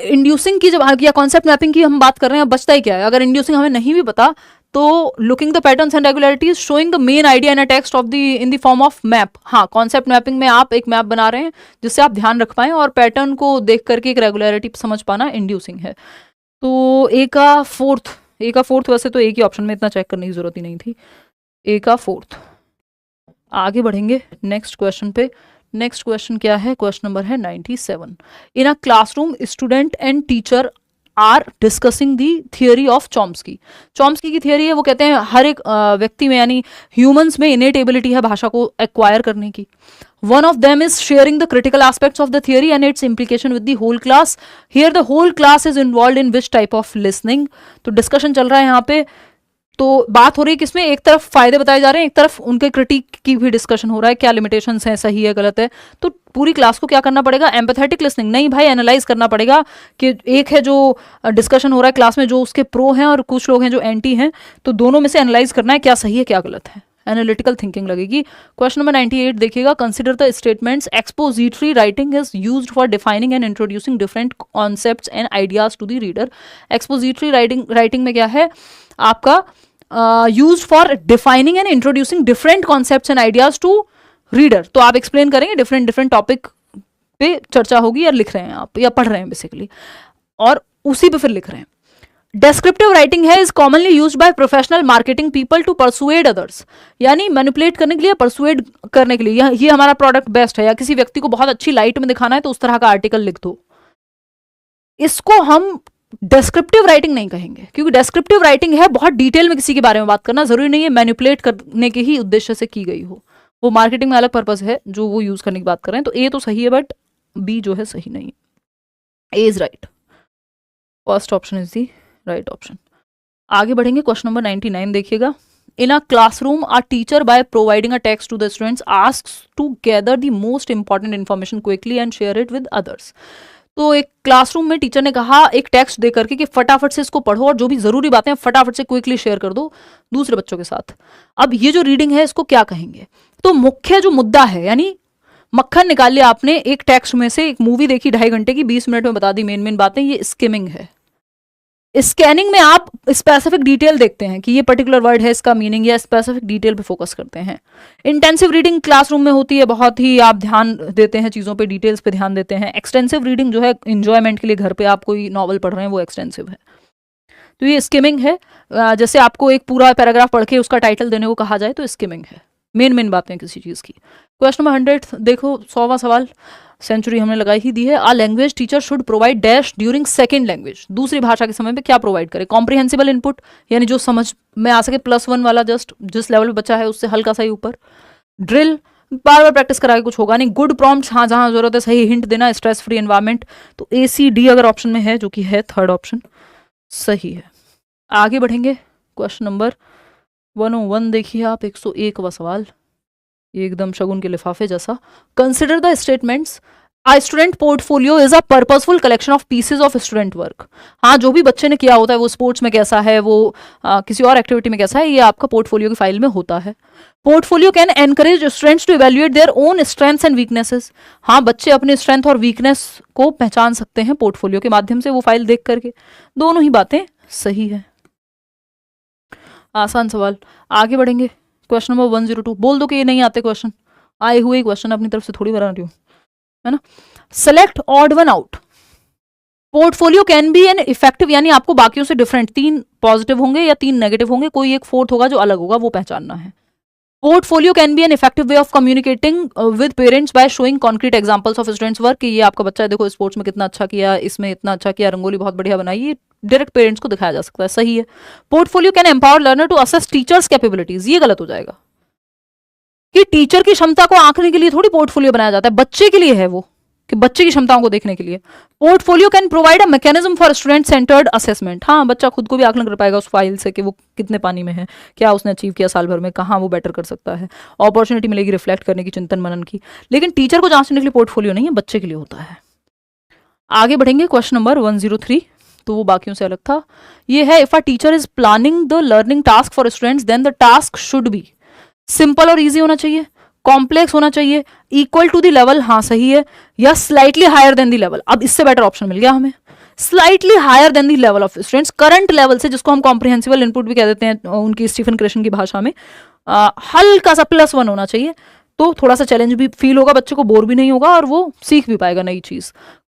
इंड्यूसिंग की जब या कॉन्सेप्ट मैपिंग की हम बात कर रहे हैं, बचता ही क्या है? अगर इंड्यूसिंग हमें नहीं भी पता तो looking the patterns and regularities, showing the main idea in a text of the in the form of map. हाँ, कॉन्सेप्ट मैपिंग में आप एक मैप बना रहे हैं जिससे आप ध्यान रख पाएं और पैटर्न को देख करके एक रेगुलरिटी समझ पाना इंड्यूसिंग है। तो ए का फोर्थ वैसे तो एक ही ऑप्शन में, इतना चेक करने की जरूरत ही नहीं थी। ए का फोर्थ। आगे बढ़ेंगे नेक्स्ट क्वेश्चन पे। नेक्स्ट क्वेश्चन क्या है? क्वेश्चन नंबर है 97। In a classroom student and teacher are discussing the theory of Chomsky. Chomsky की थियोरी है, वो कहते हैं हर एक व्यक्ति में यानी ह्यूमंस में इनेट एबिलिटी है भाषा को एक्वायर करने की। One of them is sharing the critical aspects of the theory and its implication with the whole class. Here the whole class is involve in which type of listening. तो discussion चल रहा है यहाँ पे, तो बात हो रही है किसमें? एक तरफ फायदे बताए जा रहे हैं, एक तरफ उनके क्रिटिक की भी डिस्कशन हो रहा है, क्या लिमिटेशंस हैं, सही है गलत है। तो पूरी क्लास को क्या करना पड़ेगा? एम्पैथेटिक लिसनिंग नहीं भाई, एनालाइज करना पड़ेगा कि एक है जो डिस्कशन हो रहा है क्लास में, जो उसके प्रो हैं और कुछ लोग हैं जो एंटी हैं, तो दोनों में से एनालाइज करना है क्या सही है क्या गलत है एनालिटिकल थिंकिंग लगेगी। क्वेश्चन नंबर 98 देखिएगा, consider the statements expository writing is used for defining and introducing different concepts and ideas to the reader. Expository writing में क्या है आपका, used for defining and introducing different concepts and ideas to reader. तो आप explain करेंगे, different topic पे चर्चा होगी, या लिख रहे हैं आप या पढ़ रहे हैं बेसिकली, और उसी पे फिर लिख रहे हैं। डेस्क्रिप्टिव राइटिंग है is commonly used by professional marketing people to persuade others, यानी मैनिपुलेट करने के लिए, परसुएड करने के लिए, ये हमारा प्रोडक्ट बेस्ट है, या किसी व्यक्ति को बहुत अच्छी लाइट में दिखाना है तो उस तरह का आर्टिकल लिख दो। इसको हम डेस्क्रिप्टिव राइटिंग नहीं कहेंगे, क्योंकि डेस्क्रिप्टिव राइटिंग है बहुत डिटेल में किसी के बारे में बात करना, जरूरी नहीं है मैनिपुलेट करने के ही उद्देश्य से की गई हो, वो मार्केटिंग में अलग पर्पस है जो वो यूज करने की बात कर रहे हैं। तो ए तो सही है, बट बी जो है सही नहीं है। A is right, first option is the right option. आगे बढ़ेंगे, क्वेश्चन नंबर 99 देखिएगा। In a classroom a teacher by providing a text to the students asks to gather the most important information quickly and share it with others. तो एक classroom में teacher ने कहा एक text दे करके कि फटाफट से इसको पढ़ो और जो भी जरूरी बातें हैं फटाफट से क्विकली शेयर कर दो दूसरे बच्चों के साथ। अब ये जो रीडिंग है इसको क्या कहेंगे, तो मुख्य जो मुद्दा है, यानी मक्खन निकाल लिया आपने एक टेक्स्ट में से, एक मूवी देखी 2.5 घंटे की, 20 मिनट में बता दी मेन बातें, ये स्किमिंग है। स्कैनिंग में आप स्पेसिफिक डिटेल देखते हैं कि ये पर्टिकुलर वर्ड है, इसका मीनिंग, या स्पेसिफिक डिटेल पे फोकस करते हैं। इंटेंसिव रीडिंग क्लासरूम में होती है, बहुत ही आप ध्यान देते हैं चीज़ों पे, डिटेल्स पे ध्यान देते हैं। एक्सटेंसिव रीडिंग जो है एंजॉयमेंट के लिए, घर पे आप कोई नॉवल पढ़ रहे हैं, वो एक्सटेंसिव है। तो ये स्किमिंग है, जैसे आपको एक पूरा पैराग्राफ पढ़ के उसका टाइटल देने को कहा जाए तो स्किमिंग है, मेन बातें किसी चीज़ की। क्वेश्चन नंबर 100 देखो, 100वां सवाल, सेंचुरी हमने लगाई ही दी है। A language teacher should provide dash during second language, दूसरी भाषा के समय पे क्या प्रोवाइड करे, कॉम्प्रिहेंसिबल इनपुट, यानी जो समझ में आ सके, +1 वाला, जस्ट जिस लेवल पे बच्चा है उससे हल्का सा ही ऊपर। ड्रिल, बार बार प्रैक्टिस करा के कुछ होगा नहीं। गुड प्रॉम्प्ट, हाँ जहाँ जरूरत है सही हिंट देना। स्ट्रेस फ्री एनवायरमेंट, तो ACD अगर ऑप्शन में है, जो कि है थर्ड ऑप्शन सही है। आगे बढ़ेंगे, क्वेश्चन नंबर 101 देखिए आप, 101वां सवाल, एकदम शगुन के लिफाफे जैसा। Consider the statements a student portfolio is a purposeful collection of pieces of student work. हाँ, जो भी बच्चे ने किया होता है, वो स्पोर्ट्स में कैसा है, वो किसी और एक्टिविटी में कैसा है, ये आपका पोर्टफोलियो की फाइल में होता है। Portfolio can encourage students to evaluate their own strengths and weaknesses. हाँ, बच्चे अपने स्ट्रेंथ और वीकनेस को पहचान सकते हैं पोर्टफोलियो के माध्यम से, वो फाइल देख करके। दोनों ही बातें सही है, आसान सवाल। आगे बढ़ेंगे, क्वेश्चन नंबर 102। बोल दो कि ये नहीं आते क्वेश्चन, आए हुए क्वेश्चन अपनी तरफ से थोड़ी बना रही हूँ, है ना। Select odd one out. Portfolio can be an effective, यानी आपको बाकियों से डिफरेंट, 3 पॉजिटिव होंगे या 3 नेगेटिव होंगे, कोई एक 4th होगा जो अलग होगा, वो पहचानना है। Portfolio can be an effective way of communicating with parents by showing concrete examples of students work, कि ये आपका बच्चा है, देखो स्पोर्ट्स में कितना अच्छा किया, इसमें इतना अच्छा किया, रंगोली बहुत बढ़िया बनाई, ये डायरेक्ट पेरेंट्स को दिखाया जा सकता है, सही है। Portfolio can empower learner to assess teachers capabilities, ये गलत हो जाएगा, कि टीचर की क्षमता को आंकने के लिए थोड़ी पोर्टफोलियो बनाया जाता है, बच्चे के लिए है वो, कि बच्चे की क्षमताओं को देखने के लिए। Portfolio can provide a mechanism for student centred assessment. हाँ, बच्चा खुद को भी आकलन कर पाएगा उस फाइल से कि वो कितने पानी में है, क्या उसने अचीव किया साल भर में, कहाँ वो बेटर कर सकता है, अपॉर्चुनिटी मिलेगी रिफ्लेक्ट करने की, चिंतन मनन की। लेकिन टीचर को जांचने के लिए पोर्टफोलियो नहीं है, बच्चे के लिए होता है। आगे बढ़ेंगे, क्वेश्चन नंबर 103, तो वो बाकियों से अलग था। ये है, if a teacher is planning the learning task for students then the task should be simple और ईजी होना चाहिए, कॉम्प्लेक्स होना चाहिए, इक्वल टू द लेवल, हाँ सही है, या slightly higher than the level. अब इससे बेटर ऑप्शन मिल गया हमें, slightly higher than the level of students, current level से, जिसको हम कॉम्प्रिहेंसिबल इनपुट भी कह देते हैं उनकी स्टीफन क्रेशन की भाषा में, हल्का सा +1 होना चाहिए। तो थोड़ा सा चैलेंज भी फील होगा, बच्चे को बोर भी नहीं होगा और वो सीख भी पाएगा नई चीज।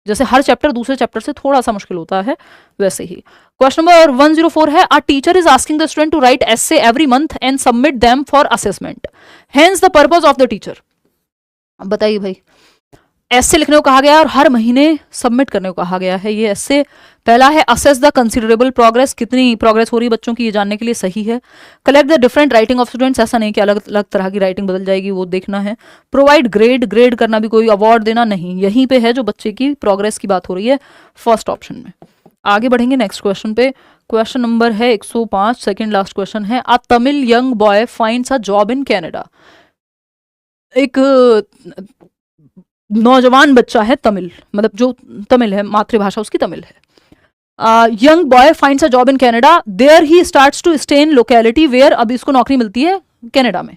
जैसे हर चैप्टर दूसरे चैप्टर से थोड़ा सा मुश्किल होता है, वैसे ही। क्वेश्चन नंबर 104 है, a teacher is asking the student to write essay every month and submit them for assessment, hence the purpose of the teacher. अब बताइए भाई, ऐसे लिखने को कहा गया है और हर महीने सबमिट करने को कहा गया है। ये ऐसे पहला है, असेस द कंसिडरेबल प्रोग्रेस, कितनी प्रोग्रेस हो रही है बच्चों की, ये जानने के लिए सही है। Collect the different writing of students, ऐसा नहीं कि अलग अलग तरह की राइटिंग बदल जाएगी, वो देखना है। प्रोवाइड ग्रेड, ग्रेड करना भी कोई अवार्ड देना नहीं, यहीं पे है जो बच्चे की प्रोग्रेस की बात हो रही है, फर्स्ट ऑप्शन में। आगे बढ़ेंगे नेक्स्ट क्वेश्चन पे, क्वेश्चन नंबर है 105, सेकेंड लास्ट क्वेश्चन है। A Tamil young boy finds a job in Canada. एक नौजवान बच्चा है तमिल, मतलब जो तमिल है, मातृभाषा उसकी तमिल है। Young boy finds a job in Canada, there he starts to stay in locality where, अब इसको नौकरी मिलती है कनाडा में।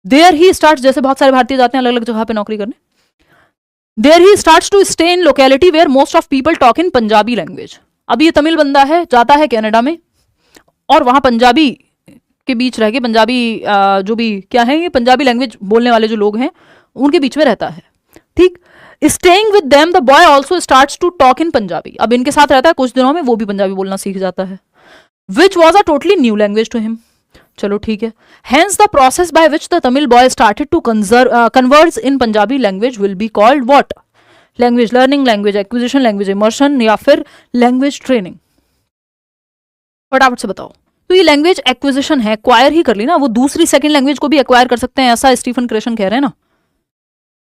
देयर ही स्टार्ट, जैसे बहुत सारे भारतीय जाते हैं अलग अलग जगह पे नौकरी करने, there he starts to stay in locality where most of people talk in Punjabi language. अब ये तमिल बंदा है, जाता है कनाडा में और वहां पंजाबी के बीच रह के, पंजाबी जो भी क्या है ये पंजाबी लैंग्वेज बोलने वाले जो लोग हैं उनके बीच में रहता है, ठीक। Staying with them the boy also starts to talk in Punjabi. अब इनके साथ रहता है, कुछ दिनों में वो भी पंजाबी बोलना सीख जाता है। Which was a totally new language to him. चलो ठीक है। Hence the process by which the Tamil boy started to converse in Punjabi language will be called what? Language learning, language acquisition, language immersion या फिर लैंग्वेज ट्रेनिंग? फटाफट से बताओ। तो ये लैंग्वेज एक्विजिशन है, एक्वायर ही कर ली ना, वो दूसरी सेकंड लैंग्वेज को भी एक्वायर कर सकते हैं, ऐसा स्टीफन क्रेशन कह रहे हैं ना।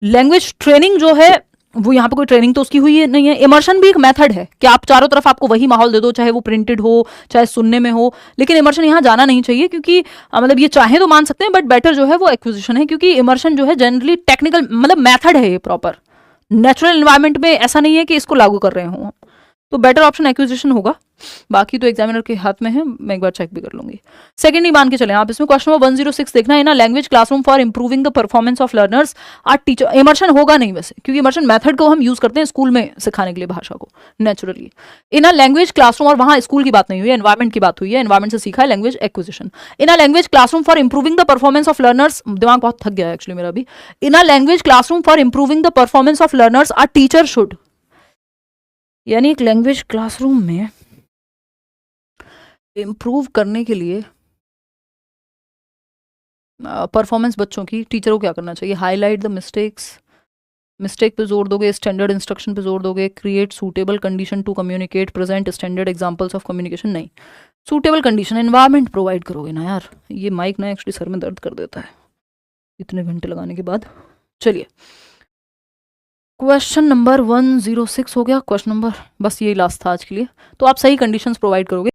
लैंग्वेज ट्रेनिंग जो है वो यहाँ पे कोई ट्रेनिंग तो उसकी हुई नहीं है। इमर्शन भी एक मेथड है कि आप चारों तरफ आपको वही माहौल दे दो, चाहे वो प्रिंटेड हो चाहे सुनने में हो, लेकिन इमर्शन यहाँ जाना नहीं चाहिए क्योंकि मतलब ये चाहे तो मान सकते हैं बट बेटर जो है वो एक्विजिशन है, क्योंकि इमर्शन जो है जनरली टेक्निकल मतलब मेथड है, ये प्रॉपर नेचुरल एनवायरमेंट में ऐसा नहीं है कि इसको लागू कर रहे हो, तो बेटर ऑप्शन एक्विजिशन होगा। बाकी तो एग्जामिनर के हाथ में है, मैं एक बार चेक भी कर लूंगी। सेकंड ही मान के चले आप इसमें। क्वेश्चन नंबर 106 देखना है ना, language classroom for improving the performance of learners are teacher. Immersion होगा नहीं वैसे, क्योंकि इमर्शन मेथड को हम यूज करते हैं स्कूल में सिखाने के लिए भाषा को naturally. In a language classroom, और वहां स्कूल की बात नहीं हुई है, एनवायरमेंट की बात हुई है, एनवायरमेंट से सीखा है language acquisition. In a language classroom for improving the performance of learners, दिमाग बहुत थक गया है एक्चुअली मेरा भी। In a language classroom for improving the performance of learners are teacher should, यानी एक लैंग्वेज क्लासरूम में इम्प्रूव करने के लिए परफॉर्मेंस बच्चों की टीचर को क्या करना चाहिए? हाईलाइट द मिस्टेक्स, मिस्टेक पे जोर दोगे, स्टैंडर्ड इंस्ट्रक्शन पे जोर दोगे, create suitable condition to communicate, present standard examples of communication, नहीं। सूटेबल कंडीशन, एनवायरनमेंट प्रोवाइड करोगे ना यार। ये माइक ना एक्चुअली सर में दर्द कर देता है इतने घंटे लगाने के बाद। चलिए क्वेश्चन नंबर 106 हो गया। क्वेश्चन नंबर बस यही लास्ट था आज के लिए। तो आप सही कंडीशंस प्रोवाइड करोगे।